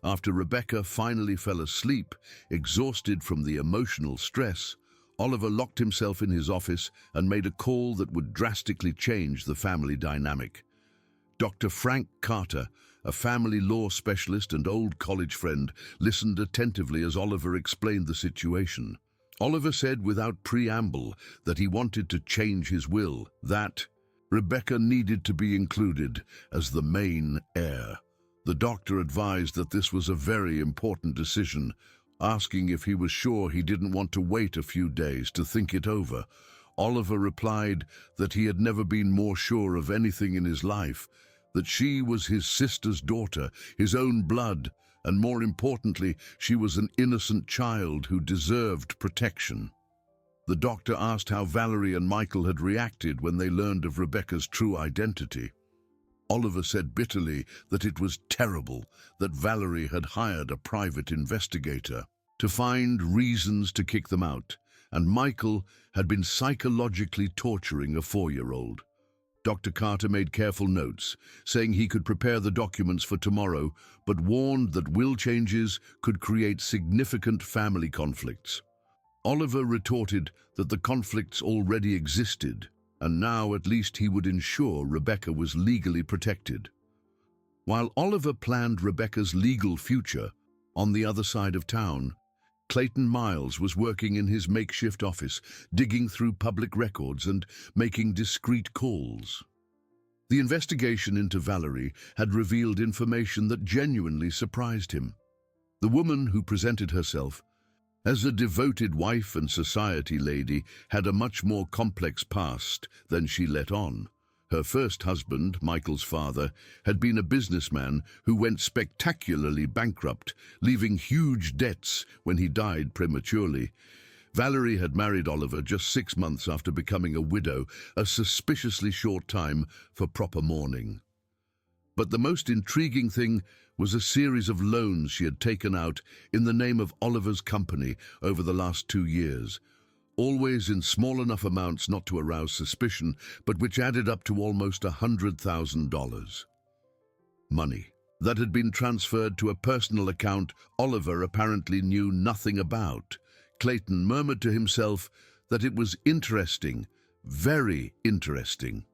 after Rebecca finally fell asleep, exhausted from the emotional stress, Oliver locked himself in his office and made a call that would drastically change the family dynamic. Dr. Frank Carter, a family law specialist and old college friend, listened attentively as Oliver explained the situation. Oliver said without preamble that he wanted to change his will, that Rebecca needed to be included as the main heir. The doctor advised that this was a very important decision, asking if he was sure he didn't want to wait a few days to think it over. Oliver replied that he had never been more sure of anything in his life, that she was his sister's daughter, his own blood, and more importantly, she was an innocent child who deserved protection. The doctor asked how Valerie and Michael had reacted when they learned of Rebecca's true identity. Oliver said bitterly that it was terrible that Valerie had hired a private investigator to find reasons to kick them out, and Michael had been psychologically torturing a 4-year-old. Dr. Carter made careful notes, saying he could prepare the documents for tomorrow, but warned that will changes could create significant family conflicts. Oliver retorted that the conflicts already existed, and now at least he would ensure Rebecca was legally protected. While Oliver planned Rebecca's legal future, on the other side of town, Clayton Miles was working in his makeshift office, digging through public records and making discreet calls. The investigation into Valerie had revealed information that genuinely surprised him. The woman who presented herself as a devoted wife and society lady had a much more complex past than she let on. Her first husband, Michael's father, had been a businessman who went spectacularly bankrupt, leaving huge debts when he died prematurely. Valerie had married Oliver just 6 months after becoming a widow, a suspiciously short time for proper mourning. But the most intriguing thing was a series of loans she had taken out in the name of Oliver's company over the last 2 years, always in small enough amounts not to arouse suspicion, but which added up to almost $100,000. Money that had been transferred to a personal account Oliver apparently knew nothing about. Clayton murmured to himself that it was interesting, very interesting.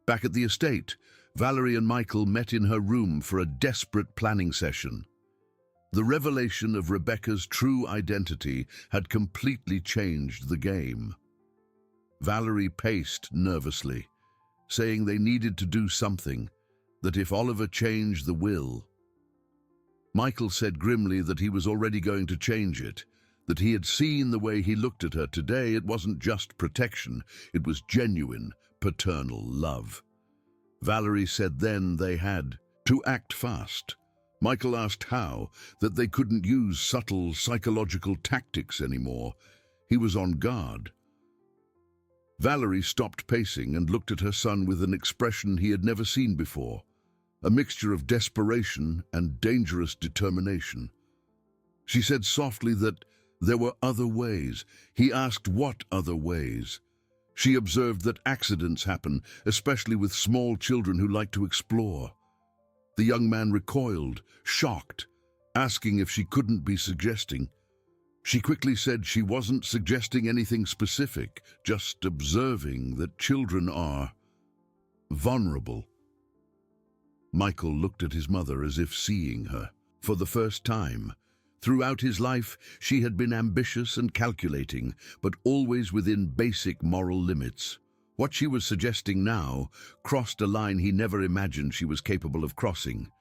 Back at the estate, Valerie and Michael met in her room for a desperate planning session. The revelation of Rebecca's true identity had completely changed the game. Valerie paced nervously, saying they needed to do something, that if Oliver changed the will. Michael said grimly that he was already going to change it, that he had seen the way he looked at her today. It wasn't just protection, it was genuine, paternal love. Valerie said then they had to act fast. Michael asked how, that they couldn't use subtle psychological tactics anymore. He was on guard. Valerie stopped pacing and looked at her son with an expression he had never seen before, a mixture of desperation and dangerous determination. She said softly that there were other ways. He asked what other ways. She observed that accidents happen, especially with small children who like to explore. The young man recoiled, shocked, asking if she couldn't be suggesting. She quickly said she wasn't suggesting anything specific, just observing that children are vulnerable. Michael looked at his mother as if seeing her for the first time. Throughout his life, she had been ambitious and calculating, but always within basic moral limits. What she was suggesting now crossed a line he never imagined she was capable of crossing.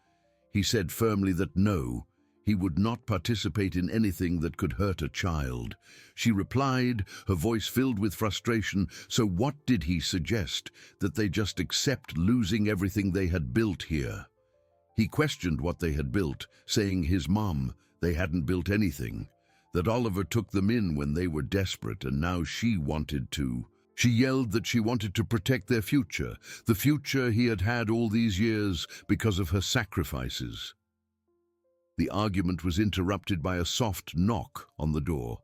He said firmly that no, he would not participate in anything that could hurt a child. She replied, her voice filled with frustration, so what did he suggest? That they just accept losing everything they had built here? He questioned what they had built, saying his mom, they hadn't built anything, that Oliver took them in when they were desperate and now she wanted to. She yelled that she wanted to protect their future, the future he had had all these years because of her sacrifices. The argument was interrupted by a soft knock on the door.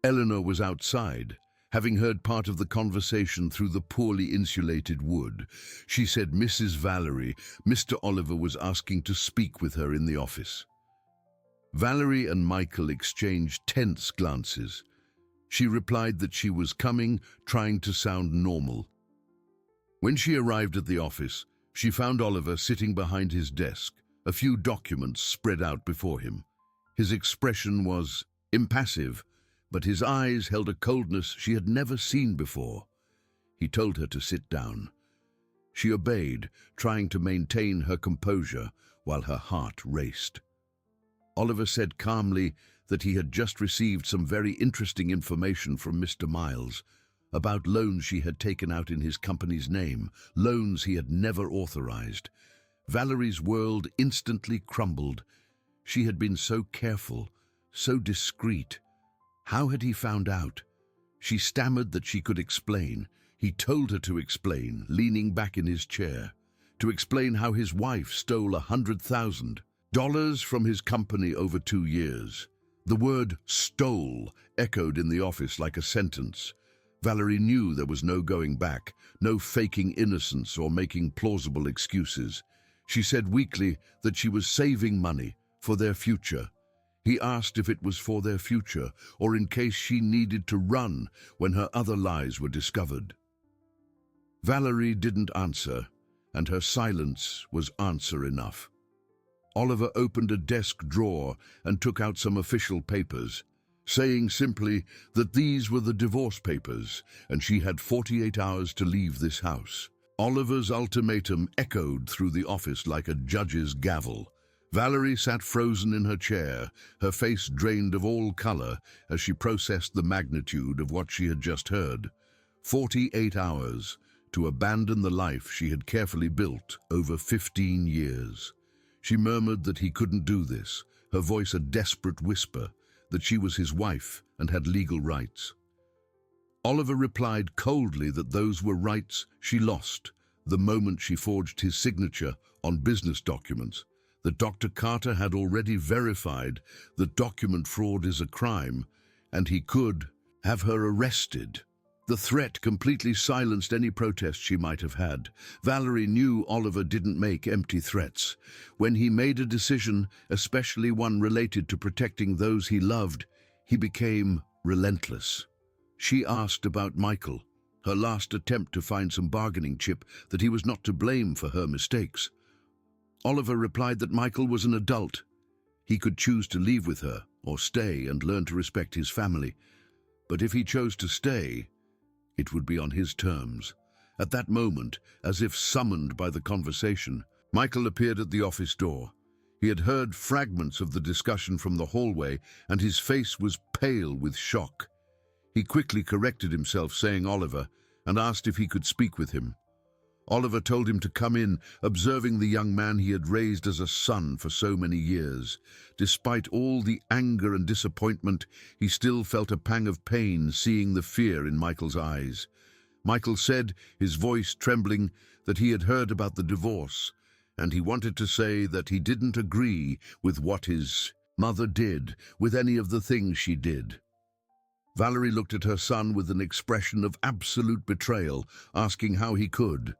Eleanor was outside, having heard part of the conversation through the poorly insulated wood. She said Mrs. Valerie, Mr. Oliver was asking to speak with her in the office. Valerie and Michael exchanged tense glances. She replied that she was coming, trying to sound normal. When she arrived at the office, she found Oliver sitting behind his desk, a few documents spread out before him. His expression was impassive, but his eyes held a coldness she had never seen before. He told her to sit down. She obeyed, trying to maintain her composure while her heart raced. Oliver said calmly that he had just received some very interesting information from Mr. Miles about loans she had taken out in his company's name, loans he had never authorized. Valerie's world instantly crumbled. She had been so careful, so discreet. How had he found out? She stammered that she could explain. He told her to explain, leaning back in his chair, to explain how his wife stole $100,000 from his company over 2 years. The word stole echoed in the office like a sentence. Valerie knew there was no going back, no faking innocence or making plausible excuses. She said weakly that she was saving money for their future. He asked if it was for their future or in case she needed to run when her other lies were discovered. Valerie didn't answer, and her silence was answer enough. Oliver opened a desk drawer and took out some official papers, saying simply that these were the divorce papers and she had 48 hours to leave this house. Oliver's ultimatum echoed through the office like a judge's gavel. Valerie sat frozen in her chair, her face drained of all color as she processed the magnitude of what she had just heard. 48 hours to abandon the life she had carefully built over 15 years. She murmured that he couldn't do this, her voice a desperate whisper, that she was his wife and had legal rights. Oliver replied coldly that those were rights she lost the moment she forged his signature on business documents, that Dr. Carter had already verified that document fraud is a crime, and he could have her arrested. The threat completely silenced any protest she might have had. Valerie knew Oliver didn't make empty threats. When he made a decision, especially one related to protecting those he loved, he became relentless. She asked about Michael, her last attempt to find some bargaining chip, that he was not to blame for her mistakes. Oliver replied that Michael was an adult. He could choose to leave with her or stay and learn to respect his family. But if he chose to stay, it would be on his terms. At that moment, as if summoned by the conversation, Michael appeared at the office door. He had heard fragments of the discussion from the hallway, and his face was pale with shock. He quickly corrected himself, saying Oliver, and asked if he could speak with him. Oliver told him to come in, observing the young man he had raised as a son for so many years. Despite all the anger and disappointment, he still felt a pang of pain seeing the fear in Michael's eyes. Michael said, his voice trembling, that he had heard about the divorce, and he wanted to say that he didn't agree with what his mother did, with any of the things she did. Valerie looked at her son with an expression of absolute betrayal, asking how he could.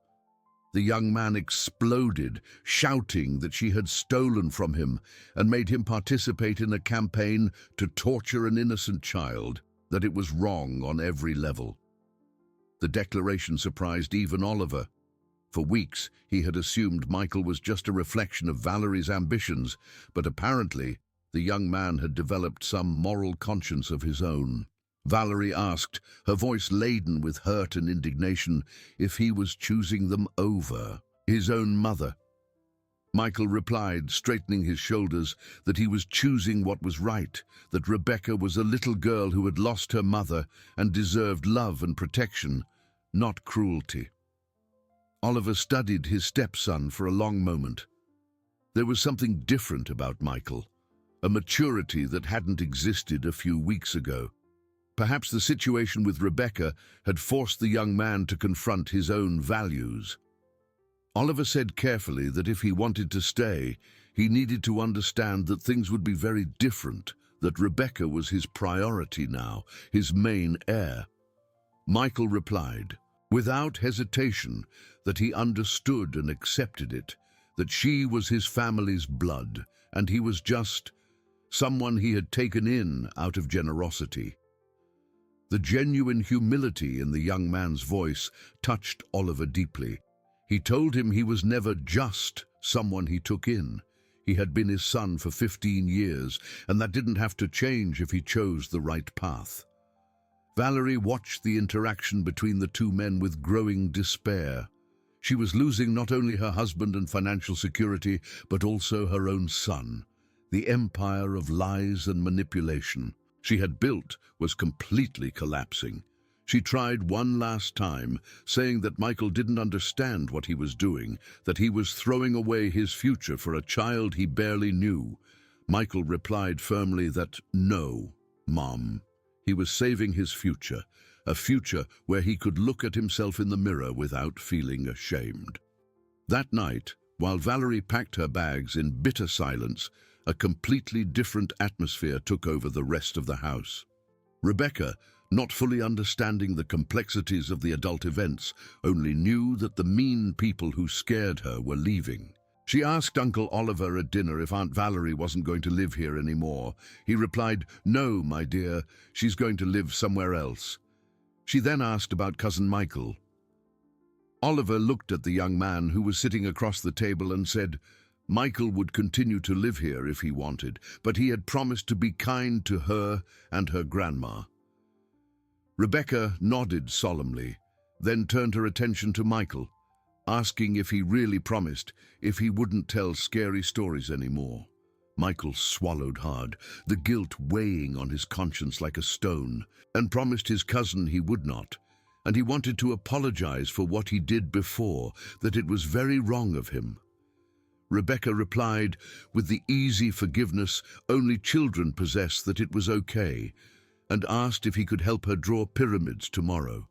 The young man exploded, shouting that she had stolen from him and made him participate in a campaign to torture an innocent child, that it was wrong on every level. The declaration surprised even Oliver. For weeks, he had assumed Michael was just a reflection of Valerie's ambitions, but apparently, the young man had developed some moral conscience of his own. Valerie asked, her voice laden with hurt and indignation, if he was choosing them over his own mother. Michael replied, straightening his shoulders, that he was choosing what was right, that Rebecca was a little girl who had lost her mother and deserved love and protection, not cruelty. Oliver studied his stepson for a long moment. There was something different about Michael, a maturity that hadn't existed a few weeks ago. Perhaps the situation with Rebecca had forced the young man to confront his own values. Oliver said carefully that if he wanted to stay, he needed to understand that things would be very different, that Rebecca was his priority now, his main heir. Michael replied, without hesitation, that he understood and accepted it, that she was his family's blood, and he was just someone he had taken in out of generosity. The genuine humility in the young man's voice touched Oliver deeply. He told him he was never just someone he took in. He had been his son for 15 years, and that didn't have to change if he chose the right path. Valerie watched the interaction between the two men with growing despair. She was losing not only her husband and financial security, but also her own son. The empire of lies and manipulation she had built was completely collapsing. She tried one last time, saying that Michael didn't understand what he was doing, that he was throwing away his future for a child he barely knew. Michael replied firmly that, no, Mom. He was saving his future, a future where he could look at himself in the mirror without feeling ashamed. That night, while Valerie packed her bags in bitter silence, a completely different atmosphere took over the rest of the house. Rebecca, not fully understanding the complexities of the adult events, only knew that the mean people who scared her were leaving. She asked Uncle Oliver at dinner if Aunt Valerie wasn't going to live here anymore. He replied, "No, my dear, she's going to live somewhere else." She then asked about Cousin Michael. Oliver looked at the young man who was sitting across the table and said, Michael would continue to live here if he wanted, but he had promised to be kind to her and her grandma. Rebecca nodded solemnly, then turned her attention to Michael, asking if he really promised if he wouldn't tell scary stories anymore. Michael swallowed hard, the guilt weighing on his conscience like a stone, and promised his cousin he would not, and he wanted to apologize for what he did before, that it was very wrong of him. Rebecca replied with the easy forgiveness only children possess, that it was okay, and asked if he could help her draw pyramids tomorrow.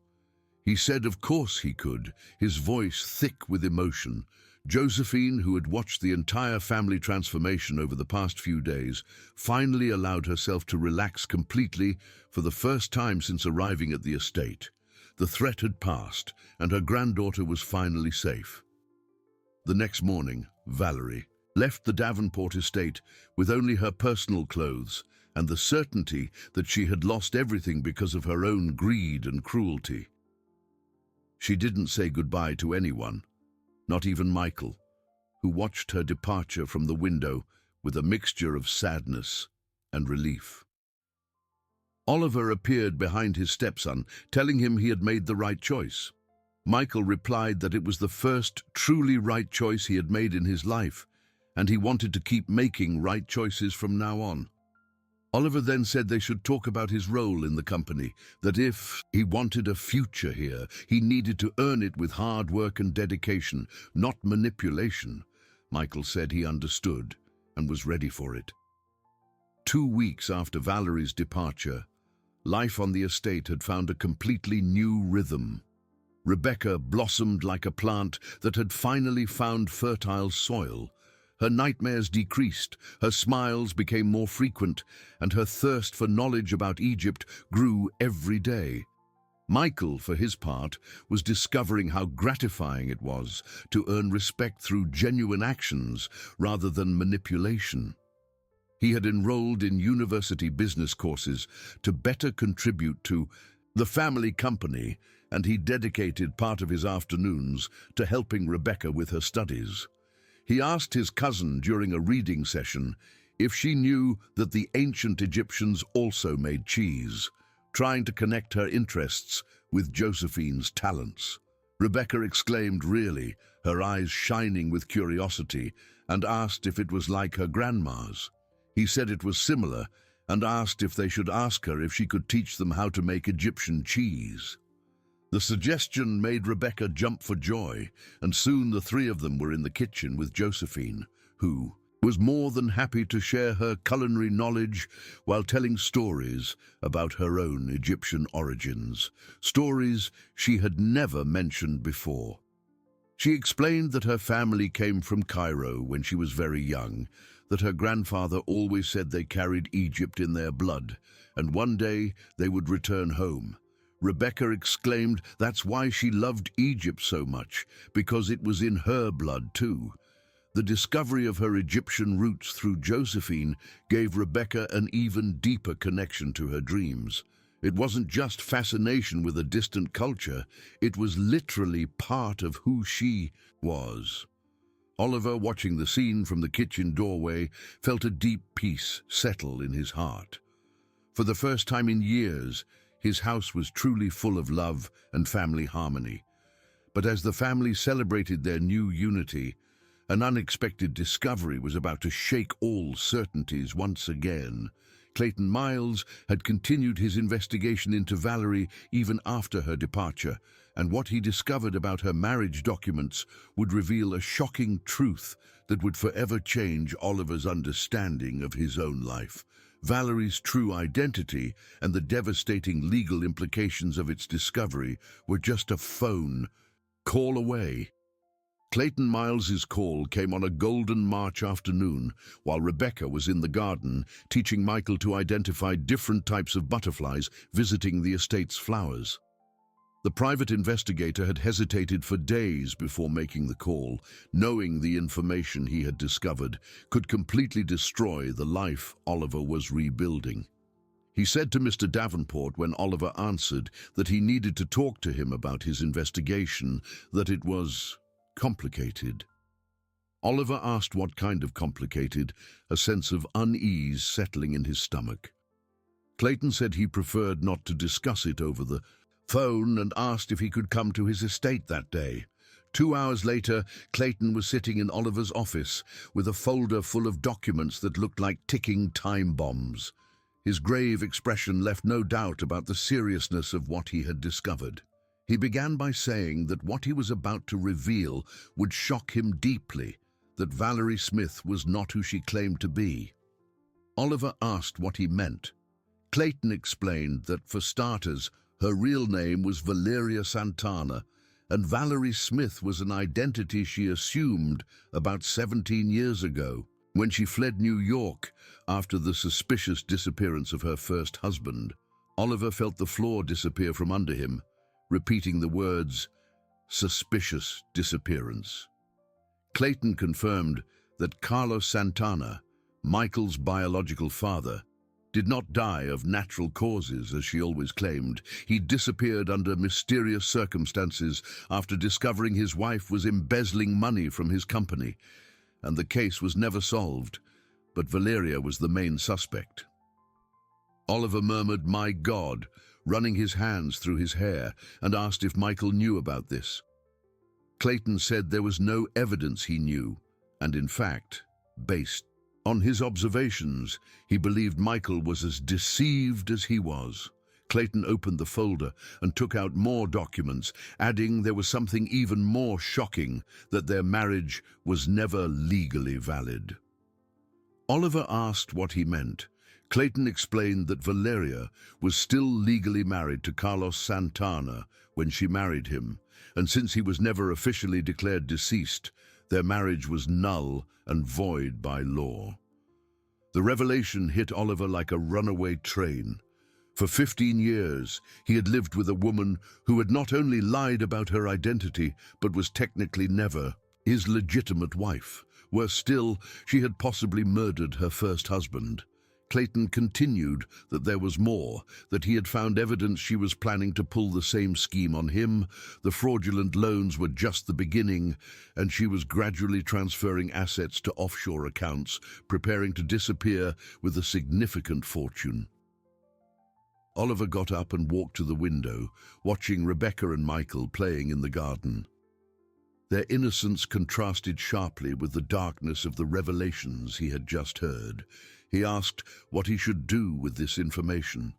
He said of course he could, his voice thick with emotion. Josephine, who had watched the entire family transformation over the past few days, finally allowed herself to relax completely for the first time since arriving at the estate. The threat had passed, and her granddaughter was finally safe. The next morning, Valerie left the Davenport estate with only her personal clothes and the certainty that she had lost everything because of her own greed and cruelty. She didn't say goodbye to anyone, not even Michael, who watched her departure from the window with a mixture of sadness and relief. Oliver appeared behind his stepson, telling him he had made the right choice. Michael replied that it was the first truly right choice he had made in his life, and he wanted to keep making right choices from now on. Oliver then said they should talk about his role in the company, that if he wanted a future here, he needed to earn it with hard work and dedication, not manipulation. Michael said he understood and was ready for it. 2 weeks after Valerie's departure, life on the estate had found a completely new rhythm. Rebecca blossomed like a plant that had finally found fertile soil. Her nightmares decreased, her smiles became more frequent, and her thirst for knowledge about Egypt grew every day. Michael, for his part, was discovering how gratifying it was to earn respect through genuine actions rather than manipulation. He had enrolled in university business courses to better contribute to the family company, and he dedicated part of his afternoons to helping Rebecca with her studies. He asked his cousin during a reading session if she knew that the ancient Egyptians also made cheese, trying to connect her interests with Josephine's talents. Rebecca exclaimed, really, her eyes shining with curiosity, and asked if it was like her grandma's. He said it was similar, and asked if they should ask her if she could teach them how to make Egyptian cheese. The suggestion made Rebecca jump for joy, and soon the three of them were in the kitchen with Josephine, who was more than happy to share her culinary knowledge while telling stories about her own Egyptian origins, stories she had never mentioned before. She explained that her family came from Cairo when she was very young, that her grandfather always said they carried Egypt in their blood, and one day they would return home. Rebecca exclaimed that's why she loved Egypt so much, because it was in her blood too. The discovery of her Egyptian roots through Josephine gave Rebecca an even deeper connection to her dreams. It wasn't just fascination with a distant culture, it was literally part of who she was. Oliver, watching the scene from the kitchen doorway, felt a deep peace settle in his heart. For the first time in years, his house was truly full of love and family harmony. But as the family celebrated their new unity, an unexpected discovery was about to shake all certainties once again. Clayton Miles had continued his investigation into Valerie even after her departure, and what he discovered about her marriage documents would reveal a shocking truth that would forever change Oliver's understanding of his own life. Valerie's true identity and the devastating legal implications of its discovery were just a phone call away. Clayton Miles's call came on a golden March afternoon while Rebecca was in the garden teaching Michael to identify different types of butterflies visiting the estate's flowers. The private investigator had hesitated for days before making the call, knowing the information he had discovered could completely destroy the life Oliver was rebuilding. He said to Mr. Davenport when Oliver answered that he needed to talk to him about his investigation, that it was complicated. Oliver asked what kind of complicated, a sense of unease settling in his stomach. Clayton said he preferred not to discuss it over the phone and asked if he could come to his estate that day. 2 hours later, Clayton was sitting in Oliver's office with a folder full of documents that looked like ticking time bombs. His grave expression left no doubt about the seriousness of what he had discovered. He began by saying that what he was about to reveal would shock him deeply, that Valerie Smith was not who she claimed to be. Oliver asked what he meant. Clayton explained that, for starters, her real name was Valeria Santana, and Valerie Smith was an identity she assumed about 17 years ago, when she fled New York after the suspicious disappearance of her first husband. Oliver felt the floor disappear from under him, repeating the words, "suspicious disappearance." Clayton confirmed that Carlos Santana, Michael's biological father, did not die of natural causes, as she always claimed. He disappeared under mysterious circumstances after discovering his wife was embezzling money from his company, and the case was never solved, but Valeria was the main suspect. Oliver murmured, "My God," running his hands through his hair, and asked if Michael knew about this. Clayton said there was no evidence he knew, and in fact, based on his observations, he believed Michael was as deceived as he was. Clayton opened the folder and took out more documents, adding there was something even more shocking, that their marriage was never legally valid. Oliver asked what he meant. Clayton explained that Valeria was still legally married to Carlos Santana when she married him, and since he was never officially declared deceased, their marriage was null and void by law. The revelation hit Oliver like a runaway train. For 15 years, he had lived with a woman who had not only lied about her identity, but was technically never his legitimate wife. Worse still, she had possibly murdered her first husband. Clayton continued that there was more, that he had found evidence she was planning to pull the same scheme on him. The fraudulent loans were just the beginning, and she was gradually transferring assets to offshore accounts, preparing to disappear with a significant fortune. Oliver got up and walked to the window, watching Rebecca and Michael playing in the garden. Their innocence contrasted sharply with the darkness of the revelations he had just heard. He asked what he should do with this information.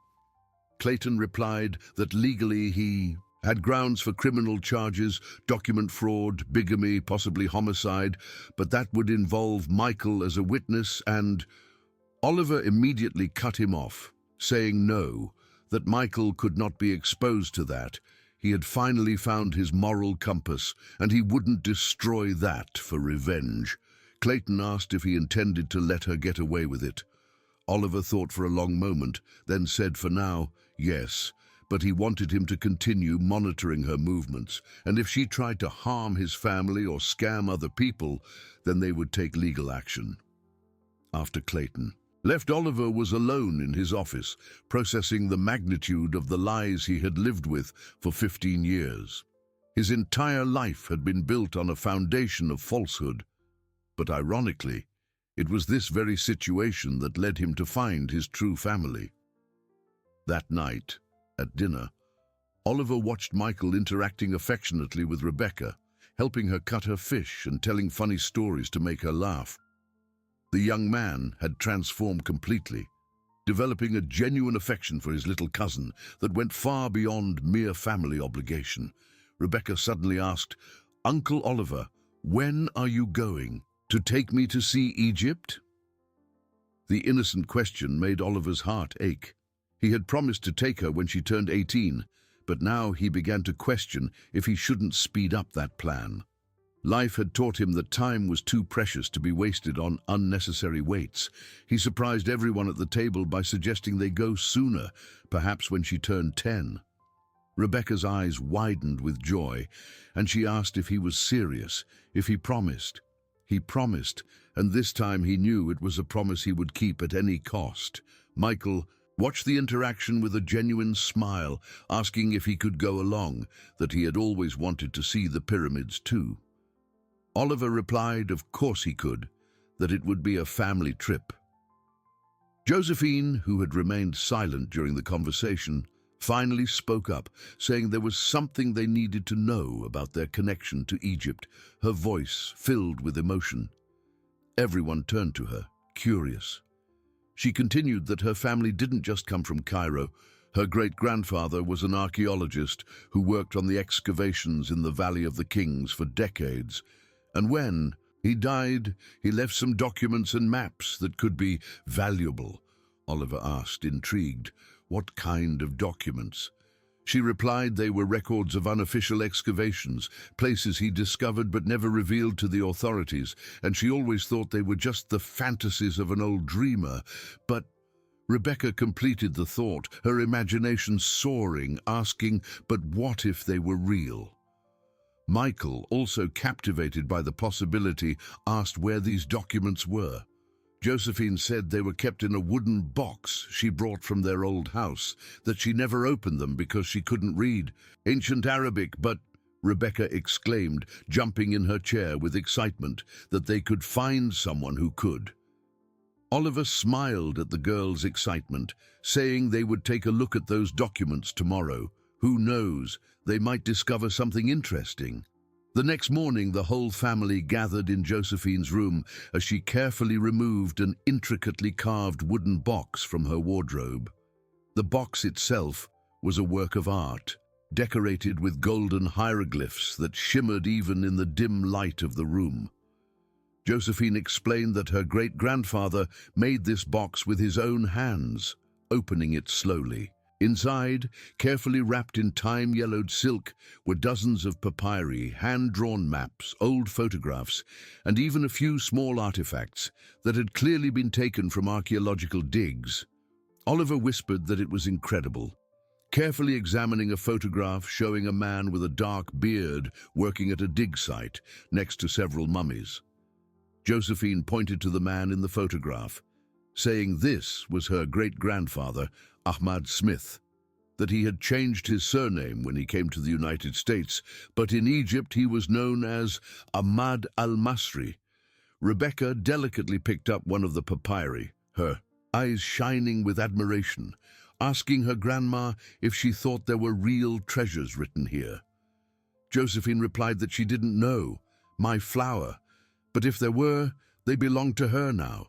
Clayton replied that legally he had grounds for criminal charges, document fraud, bigamy, possibly homicide, but that would involve Michael as a witness, and Oliver immediately cut him off, saying no, that Michael could not be exposed to that. He had finally found his moral compass, and he wouldn't destroy that for revenge. Clayton asked if he intended to let her get away with it. Oliver thought for a long moment, then said for now, yes, but he wanted him to continue monitoring her movements, and if she tried to harm his family or scam other people, then they would take legal action. After Clayton left, Oliver was alone in his office, processing the magnitude of the lies he had lived with for 15 years. His entire life had been built on a foundation of falsehood, but ironically, it was this very situation that led him to find his true family. That night, at dinner, Oliver watched Michael interacting affectionately with Rebecca, helping her cut her fish and telling funny stories to make her laugh. The young man had transformed completely, developing a genuine affection for his little cousin that went far beyond mere family obligation. Rebecca suddenly asked, "Uncle Oliver, when are you going? To take me to see Egypt?" The innocent question made Oliver's heart ache. He had promised to take her when she turned 18, but now he began to question if he shouldn't speed up that plan. Life had taught him that time was too precious to be wasted on unnecessary waits. He surprised everyone at the table by suggesting they go sooner, perhaps when she turned 10. Rebecca's eyes widened with joy, and she asked if he was serious, if he promised. He promised, and this time he knew it was a promise he would keep at any cost. Michael Watch the interaction with a genuine smile, asking if he could go along, that he had always wanted to see the pyramids too. Oliver replied of course he could, that it would be a family trip. Josephine, who had remained silent during the conversation, finally spoke up, saying there was something they needed to know about their connection to Egypt, her voice filled with emotion. Everyone turned to her, curious. She continued that her family didn't just come from Cairo. Her great-grandfather was an archaeologist who worked on the excavations in the Valley of the Kings for decades, and when he died, he left some documents and maps that could be valuable. Oliver asked, intrigued, what kind of documents? She replied they were records of unofficial excavations, places he discovered but never revealed to the authorities, and she always thought they were just the fantasies of an old dreamer. But Rebecca completed the thought, her imagination soaring, asking, but what if they were real? Michael, also captivated by the possibility, asked where these documents were. Josephine said they were kept in a wooden box she brought from their old house, that she never opened them because she couldn't read ancient Arabic, but, Rebecca exclaimed, jumping in her chair with excitement, that they could find someone who could. Oliver smiled at the girl's excitement, saying they would take a look at those documents tomorrow. Who knows, they might discover something interesting. The next morning, the whole family gathered in Josephine's room as she carefully removed an intricately carved wooden box from her wardrobe. The box itself was a work of art, decorated with golden hieroglyphs that shimmered even in the dim light of the room. Josephine explained that her great-grandfather made this box with his own hands, opening it slowly. Inside, carefully wrapped in time-yellowed silk, were dozens of papyri, hand-drawn maps, old photographs, and even a few small artifacts that had clearly been taken from archaeological digs. Oliver whispered that it was incredible, carefully examining a photograph showing a man with a dark beard working at a dig site next to several mummies. Josephine pointed to the man in the photograph, saying this was her great-grandfather, Ahmad Smith, that he had changed his surname when he came to the United States, but in Egypt he was known as Ahmad al-Masri. Rebecca delicately picked up one of the papyri, her eyes shining with admiration, asking her grandma if she thought there were real treasures written here. Josephine replied that she didn't know, my flower, but if there were, they belonged to her now.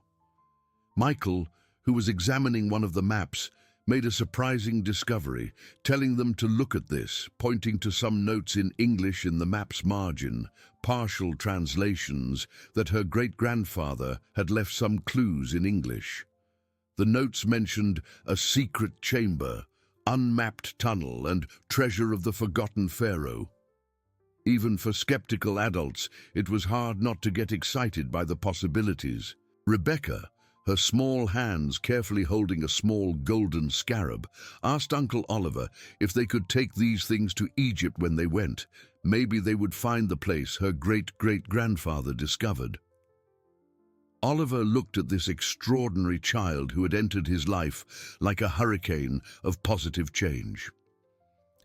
Michael, who was examining one of the maps, made a surprising discovery, telling them to look at this, pointing to some notes in English in the map's margin, partial translations, that her great-grandfather had left some clues in English. The notes mentioned a secret chamber, unmapped tunnel, and treasure of the forgotten pharaoh. Even for skeptical adults, it was hard not to get excited by the possibilities. Rebecca, her small hands carefully holding a small golden scarab, asked Uncle Oliver if they could take these things to Egypt when they went. Maybe they would find the place her great-great-grandfather discovered. Oliver looked at this extraordinary child who had entered his life like a hurricane of positive change.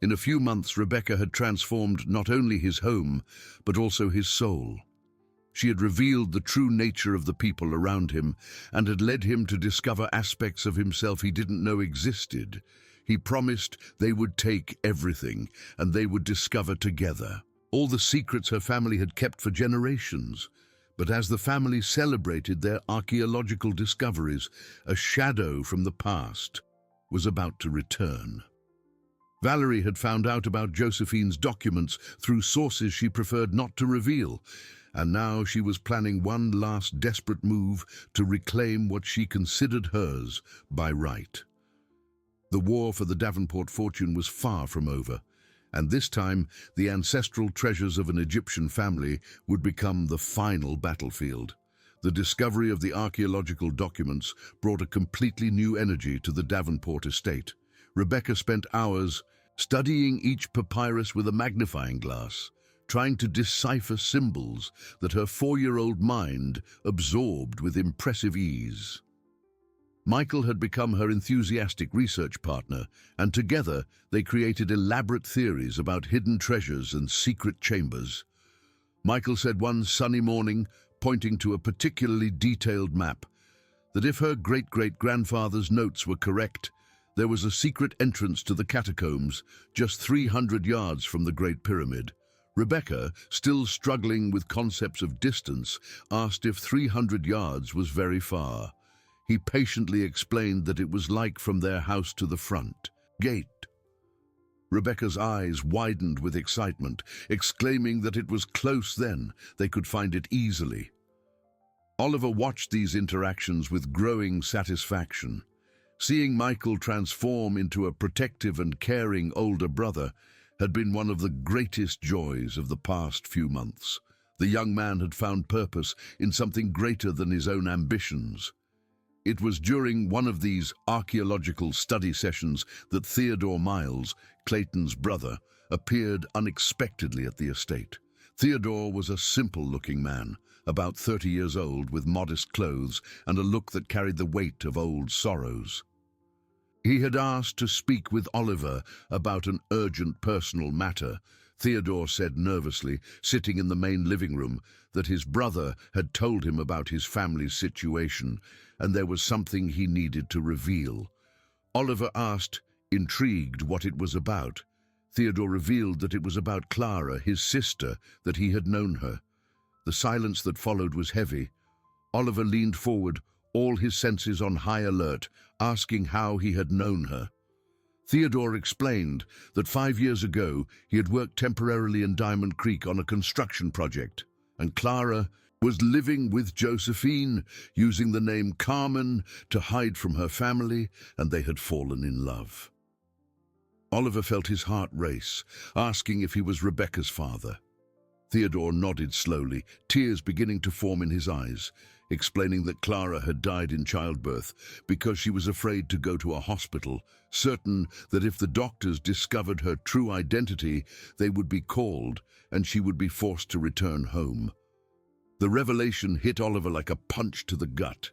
In a few months, Rebecca had transformed not only his home, but also his soul. She had revealed the true nature of the people around him and had led him to discover aspects of himself he didn't know existed. He promised they would take everything and they would discover together all the secrets her family had kept for generations. But as the family celebrated their archaeological discoveries, a shadow from the past was about to return. Valerie had found out about Josephine's documents through sources she preferred not to reveal, and now she was planning one last desperate move to reclaim what she considered hers by right. The war for the Davenport fortune was far from over, and this time the ancestral treasures of an Egyptian family would become the final battlefield. The discovery of the archaeological documents brought a completely new energy to the Davenport estate. Rebecca spent hours studying each papyrus with a magnifying glass, trying to decipher symbols that her 4-year-old mind absorbed with impressive ease. Michael had become her enthusiastic research partner, and together they created elaborate theories about hidden treasures and secret chambers. Michael said one sunny morning, pointing to a particularly detailed map, that if her great-great-grandfather's notes were correct, there was a secret entrance to the catacombs just 300 yards from the Great Pyramid. Rebecca, still struggling with concepts of distance, asked if 300 yards was very far. He patiently explained that it was like from their house to the front gate. Rebecca's eyes widened with excitement, exclaiming that it was close then, they could find it easily. Oliver watched these interactions with growing satisfaction. Seeing Michael transform into a protective and caring older brother had been one of the greatest joys of the past few months. The young man had found purpose in something greater than his own ambitions. It was during one of these archaeological study sessions that Theodore Miles, Clayton's brother, appeared unexpectedly at the estate. Theodore was a simple-looking man, about 30 years old, with modest clothes and a look that carried the weight of old sorrows. He had asked to speak with Oliver about an urgent personal matter. Theodore said nervously, sitting in the main living room, that his brother had told him about his family's situation, and there was something he needed to reveal. Oliver asked, intrigued, what it was about. Theodore revealed that it was about Clara, his sister, that he had known her. The silence that followed was heavy. Oliver leaned forward, all his senses on high alert, asking how he had known her. Theodore explained that 5 years ago he had worked temporarily in Diamond Creek on a construction project, and Clara was living with Josephine, using the name Carmen to hide from her family, and they had fallen in love. Oliver felt his heart race, asking if he was Rebecca's father. Theodore nodded slowly, tears beginning to form in his eyes, explaining that Clara had died in childbirth because she was afraid to go to a hospital, certain that if the doctors discovered her true identity, they would be called and she would be forced to return home. The revelation hit Oliver like a punch to the gut.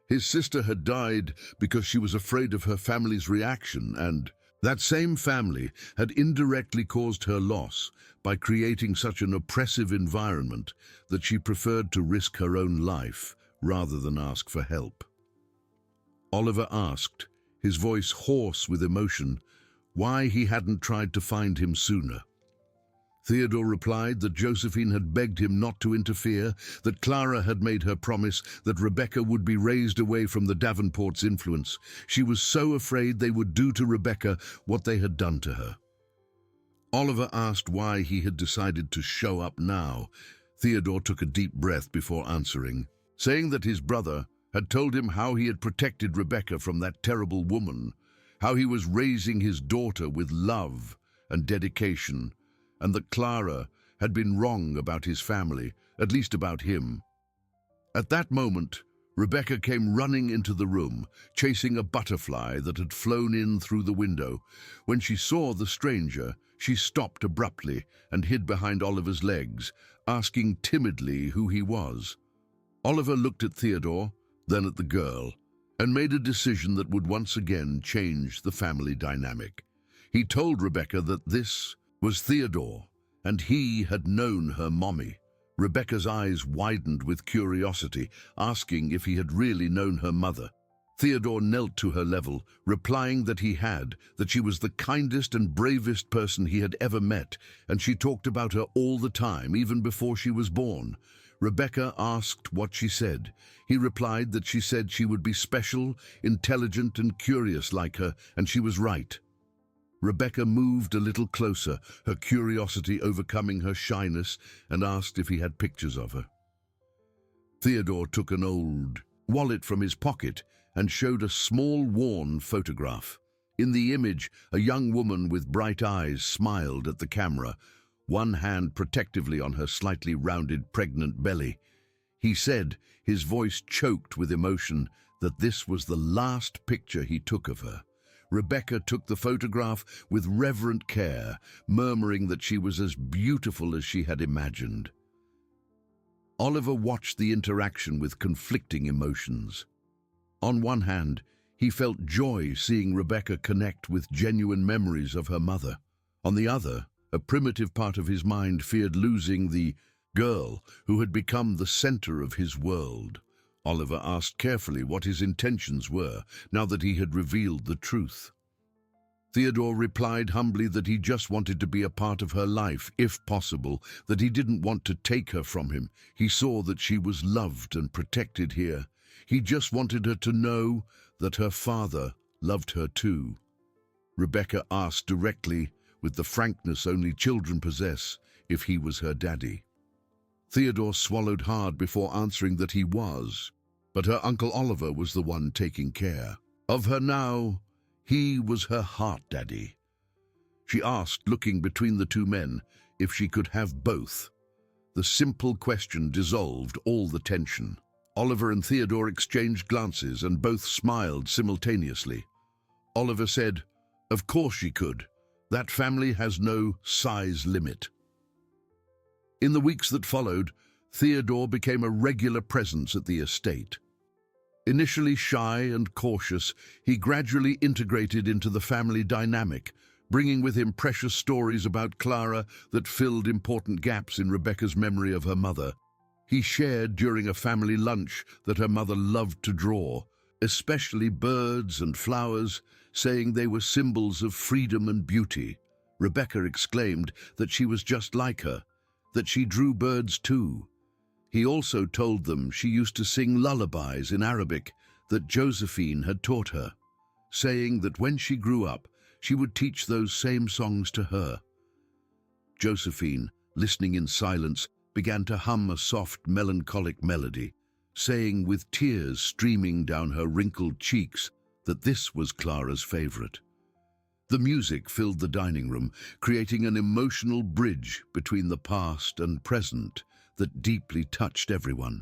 His sister had died because she was afraid of her family's reaction, and that same family had indirectly caused her loss by creating such an oppressive environment that she preferred to risk her own life rather than ask for help. Oliver asked, his voice hoarse with emotion, why he hadn't tried to find him sooner. Theodore replied that Josephine had begged him not to interfere, that Clara had made her promise that Rebecca would be raised away from the Davenports' influence. She was so afraid they would do to Rebecca what they had done to her. Oliver asked why he had decided to show up now. Theodore took a deep breath before answering, saying that his brother had told him how he had protected Rebecca from that terrible woman, how he was raising his daughter with love and dedication, and that Clara had been wrong about his family, at least about him. At that moment, Rebecca came running into the room, chasing a butterfly that had flown in through the window. When she saw the stranger, she stopped abruptly and hid behind Oliver's legs, asking timidly who he was. Oliver looked at Theodore, then at the girl, and made a decision that would once again change the family dynamic. He told Rebecca that this was Theodore, and he had known her mommy. Rebecca's eyes widened with curiosity, asking if he had really known her mother. Theodore knelt to her level, replying that he had, that she was the kindest and bravest person he had ever met, and she talked about her all the time, even before she was born. Rebecca asked what she said. He replied that she said she would be special, intelligent, and curious like her, and she was right. Rebecca moved a little closer, her curiosity overcoming her shyness, and asked if he had pictures of her. Theodore took an old wallet from his pocket and showed a small, worn photograph. In the image, a young woman with bright eyes smiled at the camera, one hand protectively on her slightly rounded, pregnant belly. He said, his voice choked with emotion, that this was the last picture he took of her. Rebecca took the photograph with reverent care, murmuring that she was as beautiful as she had imagined. Oliver watched the interaction with conflicting emotions. On one hand, He felt joy seeing Rebecca connect with genuine memories of her mother. On the other, a primitive part of his mind feared losing the girl who had become the center of his world. Oliver asked carefully what his intentions were, now that he had revealed the truth. Theodore replied humbly that he just wanted to be a part of her life, if possible, that he didn't want to take her from him. He saw that she was loved and protected here. He just wanted her to know that her father loved her too. Rebecca asked directly, with the frankness only children possess, if he was her daddy. Theodore swallowed hard before answering that he was, but her Uncle Oliver was the one taking care of her now. He was her heart daddy. She asked, looking between the two men, if she could have both. The simple question dissolved all the tension. Oliver and Theodore exchanged glances and both smiled simultaneously. Oliver said, "Of course she could. That family has no size limit." In the weeks that followed, Theodore became a regular presence at the estate. Initially shy and cautious, he gradually integrated into the family dynamic, bringing with him precious stories about Clara that filled important gaps in Rebecca's memory of her mother. He shared during a family lunch that her mother loved to draw, especially birds and flowers, saying they were symbols of freedom and beauty. Rebecca exclaimed that she was just like her, that she drew birds too. He also told them she used to sing lullabies in Arabic that Josephine had taught her, saying that when she grew up, she would teach those same songs to her. Josephine, listening in silence, began to hum a soft, melancholic melody, saying with tears streaming down her wrinkled cheeks that this was Clara's favorite. The music filled the dining room, creating an emotional bridge between the past and present that deeply touched everyone.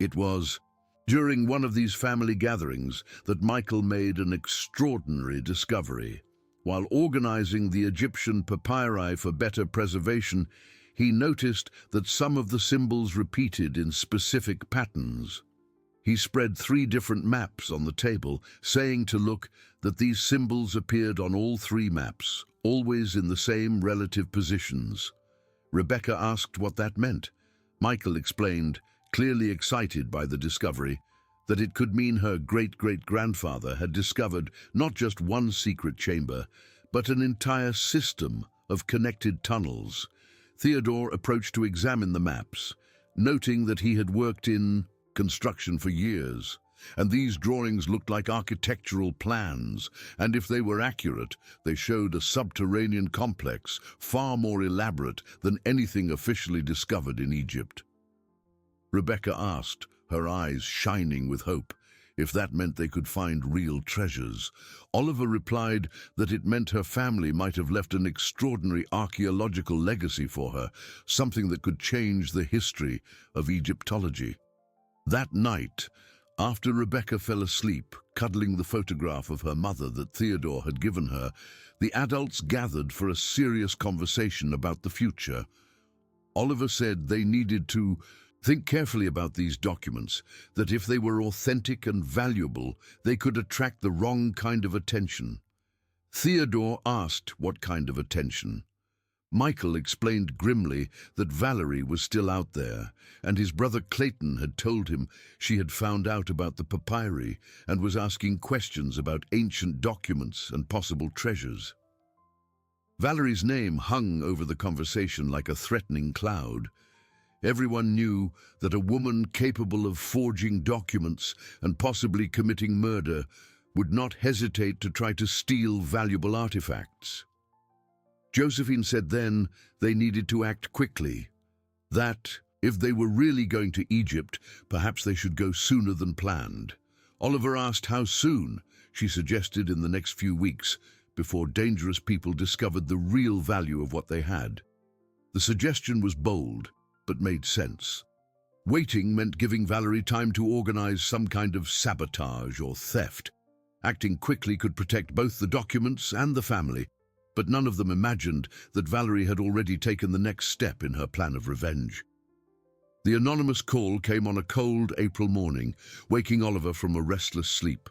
It was during one of these family gatherings that Michael made an extraordinary discovery. While organizing the Egyptian papyri for better preservation, he noticed that some of the symbols repeated in specific patterns. He spread 3 different maps on the table, saying to look that these symbols appeared on all 3 maps, always in the same relative positions. Rebecca asked what that meant. Michael explained, clearly excited by the discovery, that it could mean her great-great-grandfather had discovered not just one secret chamber, but an entire system of connected tunnels. Theodore approached to examine the maps, noting that he had worked in construction for years, and these drawings looked like architectural plans, and if they were accurate, they showed a subterranean complex far more elaborate than anything officially discovered in Egypt. Rebecca asked, her eyes shining with hope, if that meant they could find real treasures. Oliver replied that it meant her family might have left an extraordinary archaeological legacy for her, something that could change the history of Egyptology. That night, after Rebecca fell asleep, cuddling the photograph of her mother that Theodore had given her, the adults gathered for a serious conversation about the future. Oliver said they needed to think carefully about these documents, that if they were authentic and valuable, they could attract the wrong kind of attention. Theodore asked what kind of attention. Michael explained grimly that Valerie was still out there, and his brother Clayton had told him she had found out about the papyri and was asking questions about ancient documents and possible treasures. Valerie's name hung over the conversation like a threatening cloud. Everyone knew that a woman capable of forging documents and possibly committing murder would not hesitate to try to steal valuable artifacts. Josephine said then they needed to act quickly, that if they were really going to Egypt, perhaps they should go sooner than planned. Oliver asked how soon. She suggested in the next few weeks, before dangerous people discovered the real value of what they had. The suggestion was bold, but made sense. Waiting meant giving Valerie time to organize some kind of sabotage or theft. Acting quickly could protect both the documents and the family, but none of them imagined that Valerie had already taken the next step in her plan of revenge. The anonymous call came on a cold April morning, waking Oliver from a restless sleep.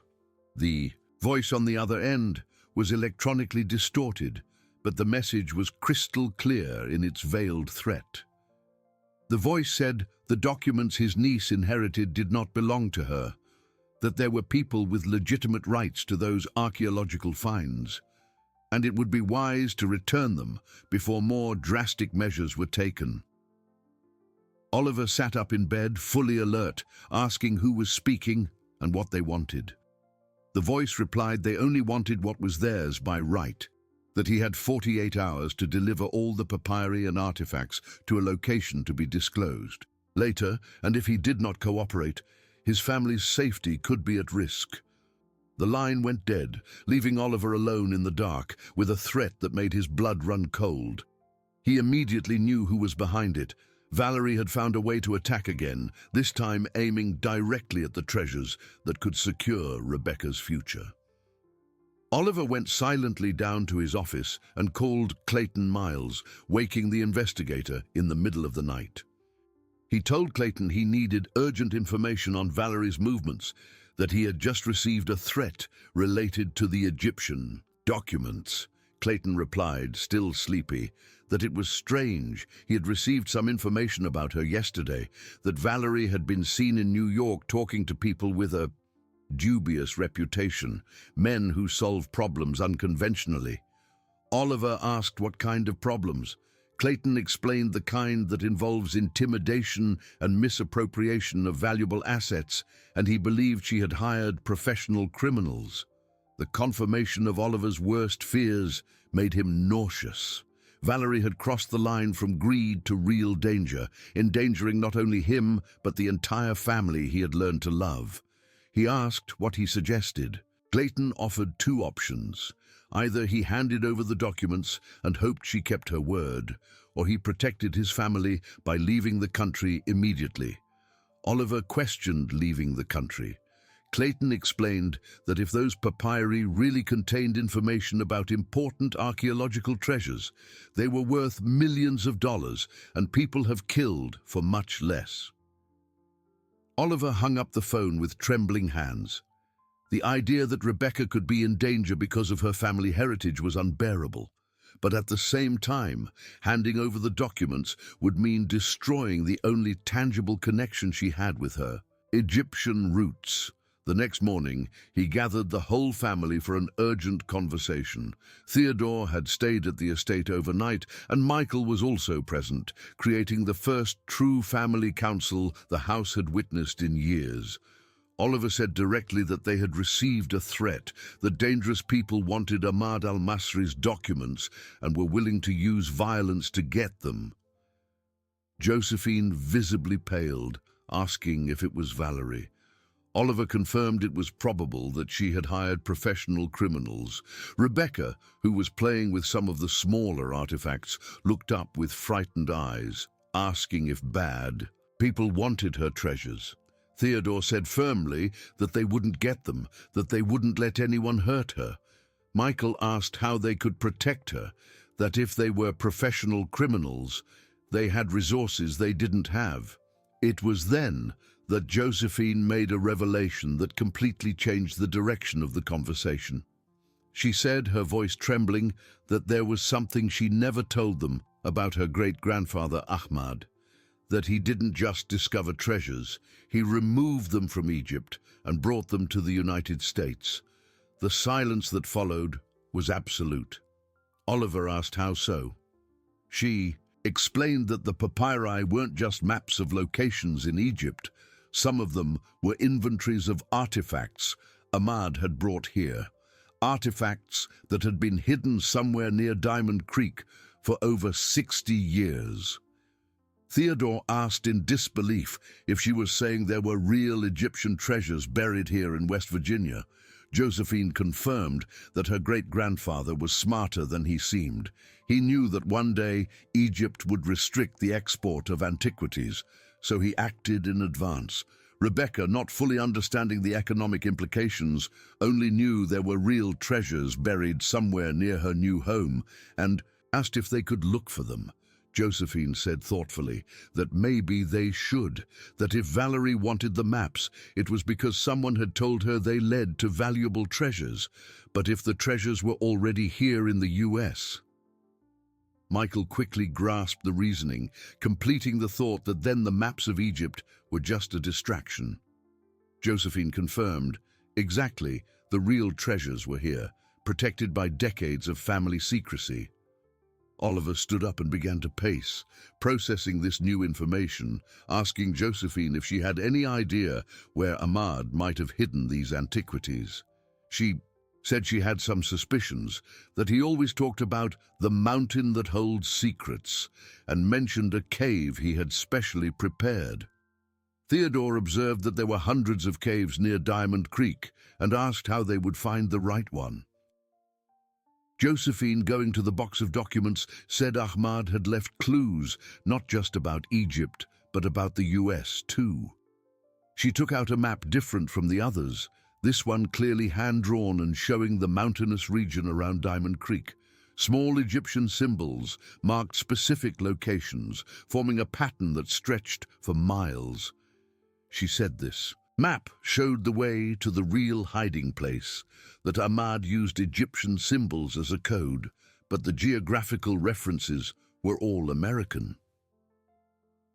The voice on the other end was electronically distorted, but the message was crystal clear in its veiled threat. The voice said the documents his niece inherited did not belong to her, that there were people with legitimate rights to those archaeological finds, and it would be wise to return them before more drastic measures were taken. Oliver sat up in bed, fully alert, asking who was speaking and what they wanted. The voice replied they only wanted what was theirs by right, that he had 48 hours to deliver all the papyri and artifacts to a location to be disclosed. Later, and if he did not cooperate, his family's safety could be at risk. The line went dead, leaving Oliver alone in the dark with a threat that made his blood run cold. He immediately knew who was behind it. Valerie had found a way to attack again, this time aiming directly at the treasures that could secure Rebecca's future. Oliver went silently down to his office and called Clayton Miles, waking the investigator in the middle of the night. He told Clayton he needed urgent information on Valerie's movements, that he had just received a threat related to the Egyptian documents. Clayton replied, still sleepy, that it was strange. He had received some information about her yesterday, that Valerie had been seen in New York talking to people with a dubious reputation, men who solve problems unconventionally. Oliver asked what kind of problems. Clayton explained the kind that involves intimidation and misappropriation of valuable assets, and he believed she had hired professional criminals. The confirmation of Oliver's worst fears made him nauseous. Valerie had crossed the line from greed to real danger, endangering not only him, but the entire family he had learned to love. He asked what he suggested. Clayton offered two options. Either he handed over the documents and hoped she kept her word, or he protected his family by leaving the country immediately. Oliver questioned leaving the country. Clayton explained that if those papyri really contained information about important archaeological treasures, they were worth millions of dollars, and people have killed for much less. Oliver hung up the phone with trembling hands. The idea that Rebecca could be in danger because of her family heritage was unbearable. But at the same time, handing over the documents would mean destroying the only tangible connection she had with her, Egyptian roots. The next morning, he gathered the whole family for an urgent conversation. Theodore had stayed at the estate overnight, and Michael was also present, creating the first true family council the house had witnessed in years. Oliver said directly that they had received a threat. The dangerous people wanted Ahmad al-Masri's documents and were willing to use violence to get them. Josephine visibly paled, asking if it was Valerie. Oliver confirmed it was probable that she had hired professional criminals. Rebecca, who was playing with some of the smaller artifacts, looked up with frightened eyes, asking if bad people wanted her treasures. Theodore said firmly that they wouldn't get them, that they wouldn't let anyone hurt her. Michael asked how they could protect her, that if they were professional criminals, they had resources they didn't have. It was then that Josephine made a revelation that completely changed the direction of the conversation. She said, her voice trembling, that there was something she never told them about her great-grandfather Ahmad, that he didn't just discover treasures, he removed them from Egypt and brought them to the United States. The silence that followed was absolute. Oliver asked how so. She explained that the papyri weren't just maps of locations in Egypt. Some of them were inventories of artifacts Ahmad had brought here, artifacts that had been hidden somewhere near Diamond Creek for over 60 years. Theodore asked in disbelief if she was saying there were real Egyptian treasures buried here in West Virginia. Josephine confirmed that her great-grandfather was smarter than he seemed. He knew that one day Egypt would restrict the export of antiquities, so he acted in advance. Rebecca, not fully understanding the economic implications, only knew there were real treasures buried somewhere near her new home and asked if they could look for them. Josephine said thoughtfully that maybe they should, that if Valerie wanted the maps, it was because someone had told her they led to valuable treasures, but if the treasures were already here in the US. Michael quickly grasped the reasoning, completing the thought that then the maps of Egypt were just a distraction. Josephine confirmed, exactly, the real treasures were here, protected by decades of family secrecy. Oliver stood up and began to pace, processing this new information, asking Josephine if she had any idea where Ahmad might have hidden these antiquities. She said she had some suspicions, that he always talked about the mountain that holds secrets, and mentioned a cave he had specially prepared. Theodore observed that there were hundreds of caves near Diamond Creek and asked how they would find the right one. Josephine, going to the box of documents, said Ahmad had left clues, not just about Egypt, but about the US too. She took out a map different from the others, this one clearly hand-drawn and showing the mountainous region around Diamond Creek. Small Egyptian symbols marked specific locations, forming a pattern that stretched for miles. She said this map showed the way to the real hiding place, that Ahmad used Egyptian symbols as a code, but the geographical references were all American.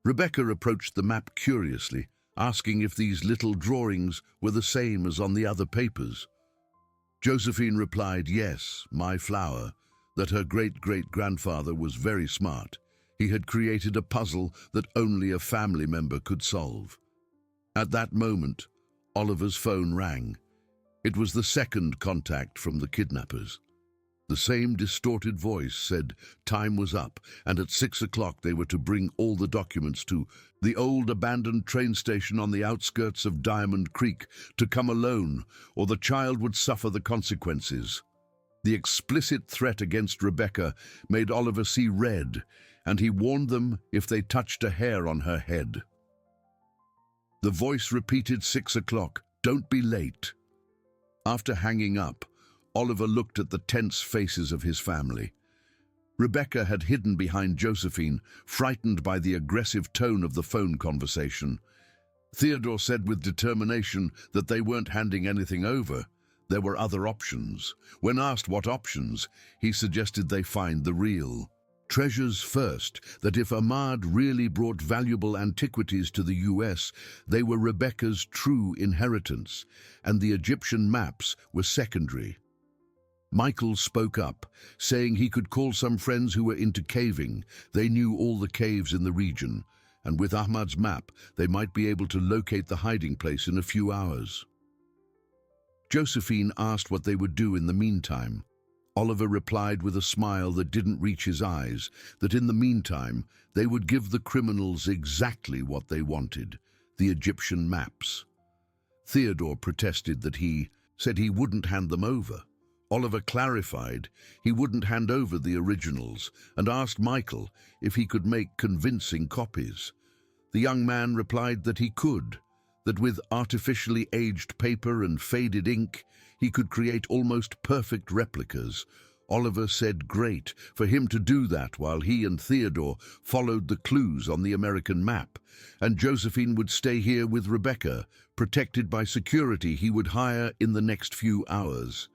Rebecca approached the map curiously, asking if these little drawings were the same as on the other papers. Josephine replied, yes, my flower, that her great-great-grandfather was very smart. He had created a puzzle that only a family member could solve. At that moment, Oliver's phone rang. It was the second contact from the kidnappers. The same distorted voice said time was up, and at 6 o'clock they were to bring all the documents to the old abandoned train station on the outskirts of Diamond Creek, to come alone, or the child would suffer the consequences. The explicit threat against Rebecca made Oliver see red, and he warned them if they touched a hair on her head. The voice repeated 6 o'clock, don't be late. After hanging up, Oliver looked at the tense faces of his family. Rebecca had hidden behind Josephine, frightened by the aggressive tone of the phone conversation. Theodore said with determination that they weren't handing anything over. There were other options. When asked what options, he suggested they find the real treasures first, that if Ahmad really brought valuable antiquities to the US, they were Rebecca's true inheritance, and the Egyptian maps were secondary. Michael spoke up, saying he could call some friends who were into caving. They knew all the caves in the region, and with Ahmad's map, they might be able to locate the hiding place in a few hours. Josephine asked what they would do in the meantime. Oliver replied with a smile that didn't reach his eyes, that in the meantime, they would give the criminals exactly what they wanted, the Egyptian maps. Theodore protested that he said he wouldn't hand them over. Oliver clarified he wouldn't hand over the originals and asked Michael if he could make convincing copies. The young man replied that he could, that with artificially aged paper and faded ink, he could create almost perfect replicas. Oliver said great for him to do that while he and Theodore followed the clues on the American map, and Josephine would stay here with Rebecca, protected by security he would hire in the next few hours.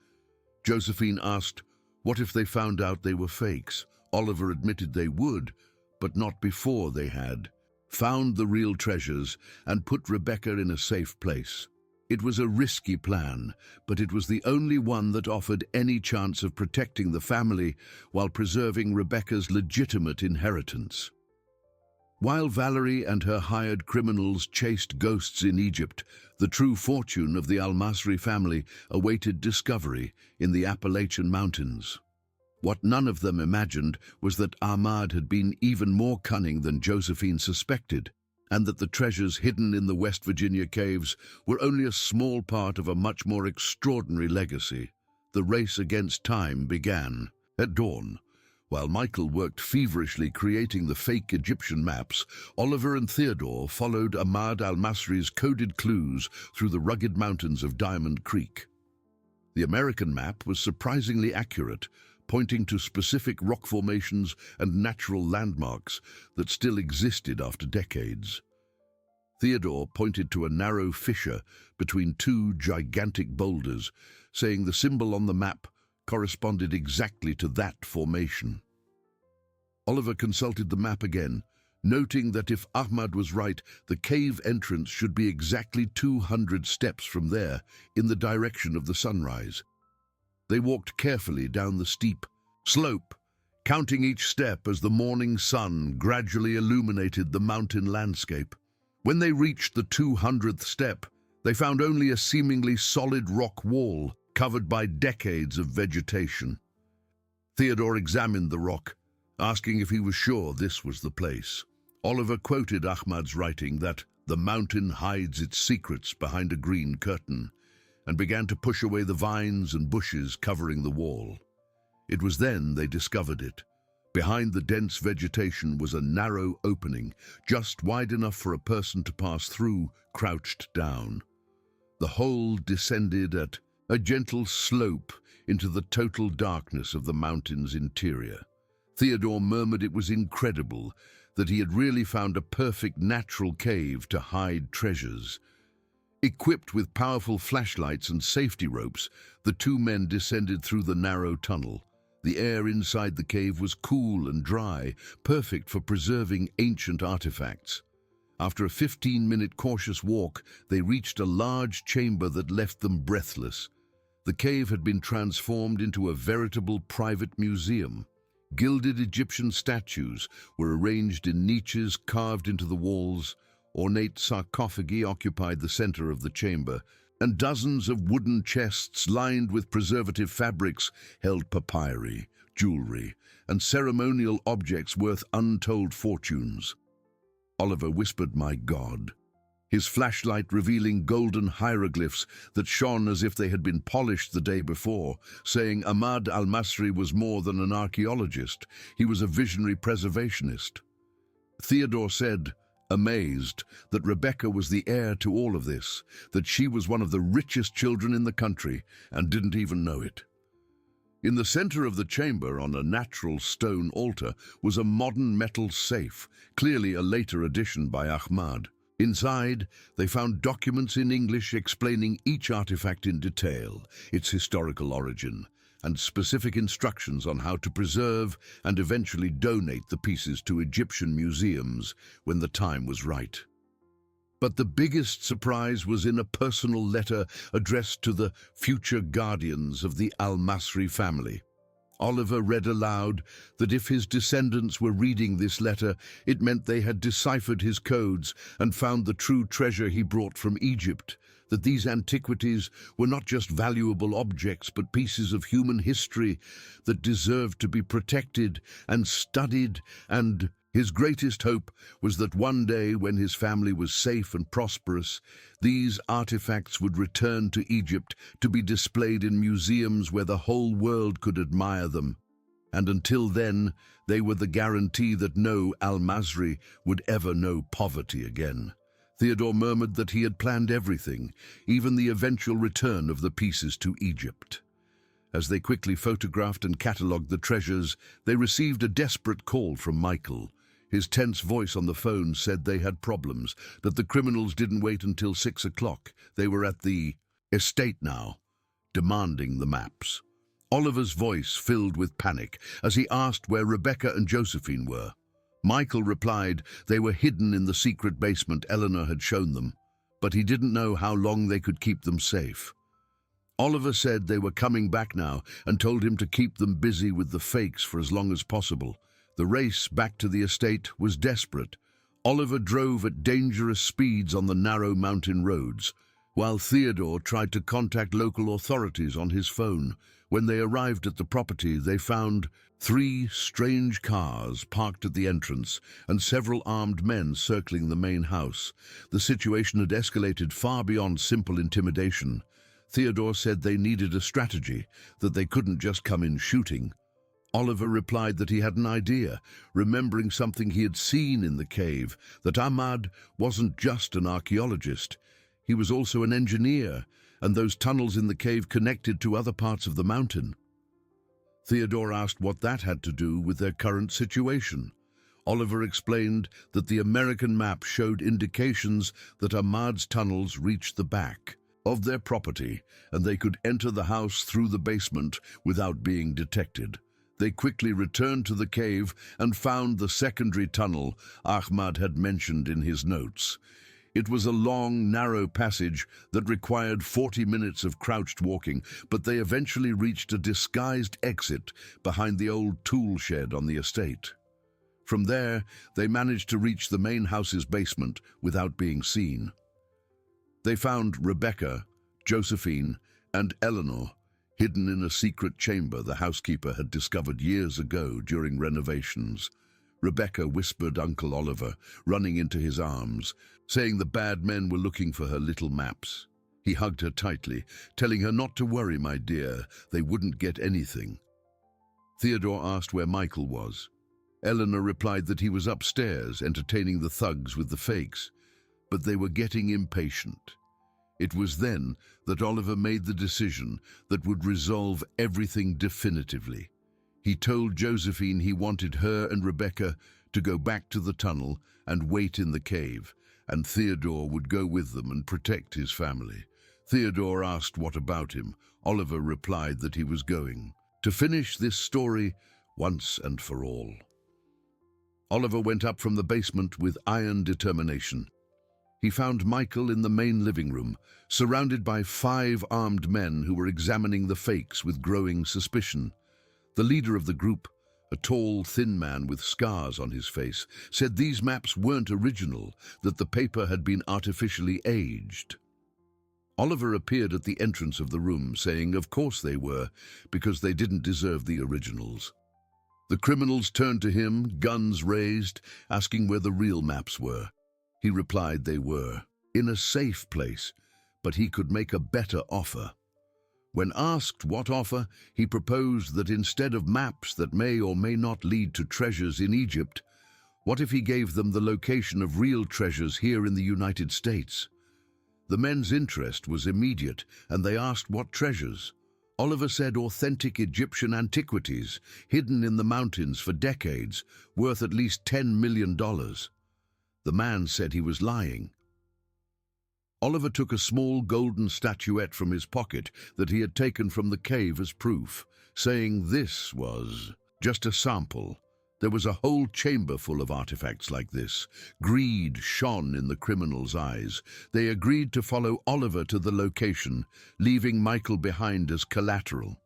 Josephine asked, what if they found out they were fakes? Oliver admitted they would, but not before they had found the real treasures and put Rebecca in a safe place. It was a risky plan, but it was the only one that offered any chance of protecting the family while preserving Rebecca's legitimate inheritance. While Valerie and her hired criminals chased ghosts in Egypt, the true fortune of the Al-Masri family awaited discovery in the Appalachian Mountains. What none of them imagined was that Ahmad had been even more cunning than Josephine suspected, and that the treasures hidden in the West Virginia caves were only a small part of a much more extraordinary legacy. The race against time began. At dawn, while Michael worked feverishly creating the fake Egyptian maps, Oliver and Theodore followed Ahmad al-Masri's coded clues through the rugged mountains of Diamond Creek. The American map was surprisingly accurate, pointing to specific rock formations and natural landmarks that still existed after decades. Theodore pointed to a narrow fissure between two gigantic boulders, saying the symbol on the map corresponded exactly to that formation. Oliver consulted the map again, noting that if Ahmad was right, the cave entrance should be exactly 200 steps from there, in the direction of the sunrise. They walked carefully down the steep slope, counting each step as the morning sun gradually illuminated the mountain landscape. When they reached the 200th step, they found only a seemingly solid rock wall covered by decades of vegetation. Theodore examined the rock, asking if he was sure this was the place. Oliver quoted Ahmad's writing that the mountain hides its secrets behind a green curtain, and began to push away the vines and bushes covering the wall. It was then they discovered it. Behind the dense vegetation was a narrow opening, just wide enough for a person to pass through, crouched down. The hole descended at a gentle slope into the total darkness of the mountain's interior. Theodore murmured it was incredible that he had really found a perfect natural cave to hide treasures. Equipped with powerful flashlights and safety ropes, the two men descended through the narrow tunnel. The air inside the cave was cool and dry, perfect for preserving ancient artifacts. After a 15-minute cautious walk, they reached a large chamber that left them breathless. The cave had been transformed into a veritable private museum. Gilded Egyptian statues were arranged in niches carved into the walls, ornate sarcophagi occupied the center of the chamber, and dozens of wooden chests lined with preservative fabrics held papyri, jewelry, and ceremonial objects worth untold fortunes. Oliver whispered, "My God," his flashlight revealing golden hieroglyphs that shone as if they had been polished the day before, saying Ahmad al-Masri was more than an archaeologist, he was a visionary preservationist. Theodore said, amazed, that Rebecca was the heir to all of this, that she was one of the richest children in the country and didn't even know it. In the center of the chamber, on a natural stone altar, was a modern metal safe, clearly a later addition by Ahmad. Inside, they found documents in English explaining each artifact in detail, its historical origin, and specific instructions on how to preserve and eventually donate the pieces to Egyptian museums when the time was right. But the biggest surprise was in a personal letter addressed to the future guardians of the al-Masri family. Oliver read aloud that if his descendants were reading this letter, it meant they had deciphered his codes and found the true treasure he brought from Egypt, that these antiquities were not just valuable objects but pieces of human history that deserved to be protected and studied, and his greatest hope was that one day, when his family was safe and prosperous, these artifacts would return to Egypt to be displayed in museums where the whole world could admire them. And until then, they were the guarantee that no al-Masri would ever know poverty again. Theodore murmured that he had planned everything, even the eventual return of the pieces to Egypt. As they quickly photographed and catalogued the treasures, they received a desperate call from Michael. His tense voice on the phone said they had problems, that the criminals didn't wait until 6 o'clock. They were at the estate now, demanding the maps. Oliver's voice filled with panic as he asked where Rebecca and Josephine were. Michael replied they were hidden in the secret basement Eleanor had shown them, but he didn't know how long they could keep them safe. Oliver said they were coming back now and told him to keep them busy with the fakes for as long as possible. The race back to the estate was desperate. Oliver drove at dangerous speeds on the narrow mountain roads, while Theodore tried to contact local authorities on his phone. When they arrived at the property, they found 3 strange cars parked at the entrance and several armed men circling the main house. The situation had escalated far beyond simple intimidation. Theodore said they needed a strategy, that they couldn't just come in shooting. Oliver replied that he had an idea, remembering something he had seen in the cave, that Ahmad wasn't just an archaeologist. He was also an engineer, and those tunnels in the cave connected to other parts of the mountain. Theodore asked what that had to do with their current situation. Oliver explained that the American map showed indications that Ahmad's tunnels reached the back of their property, and they could enter the house through the basement without being detected. They quickly returned to the cave and found the secondary tunnel Ahmad had mentioned in his notes. It was a long, narrow passage that required 40 minutes of crouched walking, but they eventually reached a disguised exit behind the old tool shed on the estate. From there, they managed to reach the main house's basement without being seen. They found Rebecca, Josephine, and Eleanor hidden in a secret chamber the housekeeper had discovered years ago during renovations. Rebecca whispered Uncle Oliver, running into his arms, saying the bad men were looking for her little maps. He hugged her tightly, telling her not to worry, my dear, they wouldn't get anything. Theodore asked where Michael was. Eleanor replied that he was upstairs entertaining the thugs with the fakes, but they were getting impatient. It was then that Oliver made the decision that would resolve everything definitively. He told Josephine he wanted her and Rebecca to go back to the tunnel and wait in the cave, and Theodore would go with them and protect his family. Theodore asked what about him. Oliver replied that he was going to finish this story once and for all. Oliver went up from the basement with iron determination. He found Michael in the main living room, surrounded by 5 armed men who were examining the fakes with growing suspicion. The leader of the group, a tall, thin man with scars on his face, said these maps weren't original, that the paper had been artificially aged. Oliver appeared at the entrance of the room, saying of course they were, because they didn't deserve the originals. The criminals turned to him, guns raised, asking where the real maps were. He replied they were in a safe place, but he could make a better offer. When asked what offer, he proposed that instead of maps that may or may not lead to treasures in Egypt, what if he gave them the location of real treasures here in the United States? The men's interest was immediate, and they asked what treasures. Oliver said authentic Egyptian antiquities, hidden in the mountains for decades, worth at least $10 million. The man said he was lying. Oliver took a small golden statuette from his pocket that he had taken from the cave as proof, saying this was just a sample. There was a whole chamber full of artifacts like this. Greed shone in the criminals' eyes. They agreed to follow Oliver to the location, leaving Michael behind as collateral.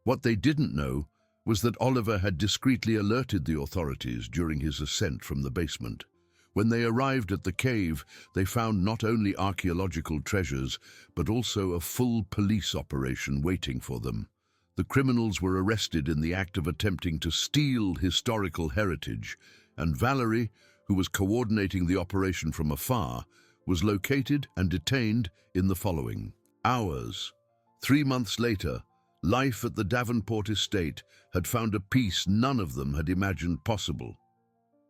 What they didn't know was that Oliver had discreetly alerted the authorities during his ascent from the basement. When they arrived at the cave, they found not only archaeological treasures, but also a full police operation waiting for them. The criminals were arrested in the act of attempting to steal historical heritage, and Valerie, who was coordinating the operation from afar, was located and detained in the following hours. 3 months later, life at the Davenport estate had found a peace none of them had imagined possible.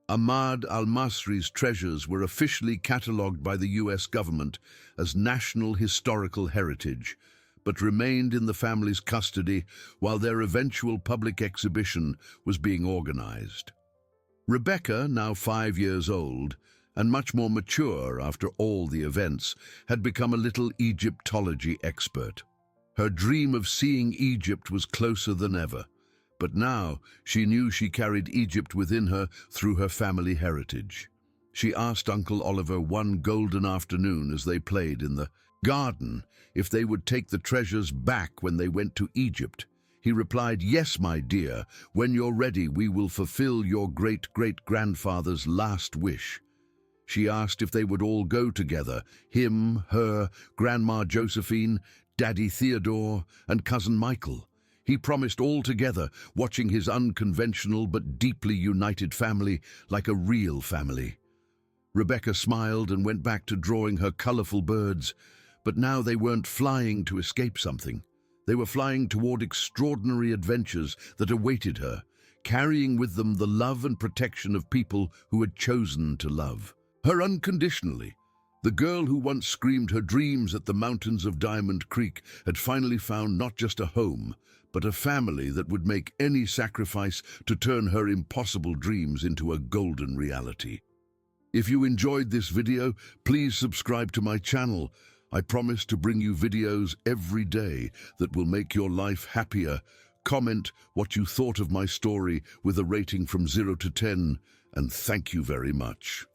Ahmad al-Masri's treasures were officially catalogued by the US government as National Historical Heritage, but remained in the family's custody while their eventual public exhibition was being organized. Rebecca, now 5 years old, and much more mature after all the events, had become a little Egyptology expert. Her dream of seeing Egypt was closer than ever. But now she knew she carried Egypt within her through her family heritage. She asked Uncle Oliver one golden afternoon as they played in the garden if they would take the treasures back when they went to Egypt. He replied, "Yes, my dear, when you're ready we will fulfill your great-great-grandfather's last wish." She asked if they would all go together, him, her, Grandma Josephine, Daddy Theodore, and Cousin Michael. He promised all together, watching his unconventional but deeply united family like a real family. Rebecca smiled and went back to drawing her colorful birds, but now they weren't flying to escape something. They were flying toward extraordinary adventures that awaited her, carrying with them the love and protection of people who had chosen to love her unconditionally. The girl who once screamed her dreams at the mountains of Diamond Creek had finally found not just a home, but a family that would make any sacrifice to turn her impossible dreams into a golden reality. If you enjoyed this video, please subscribe to my channel. I promise to bring you videos every day that will make your life happier. Comment what you thought of my story with a rating from 0 to 10, and thank you very much.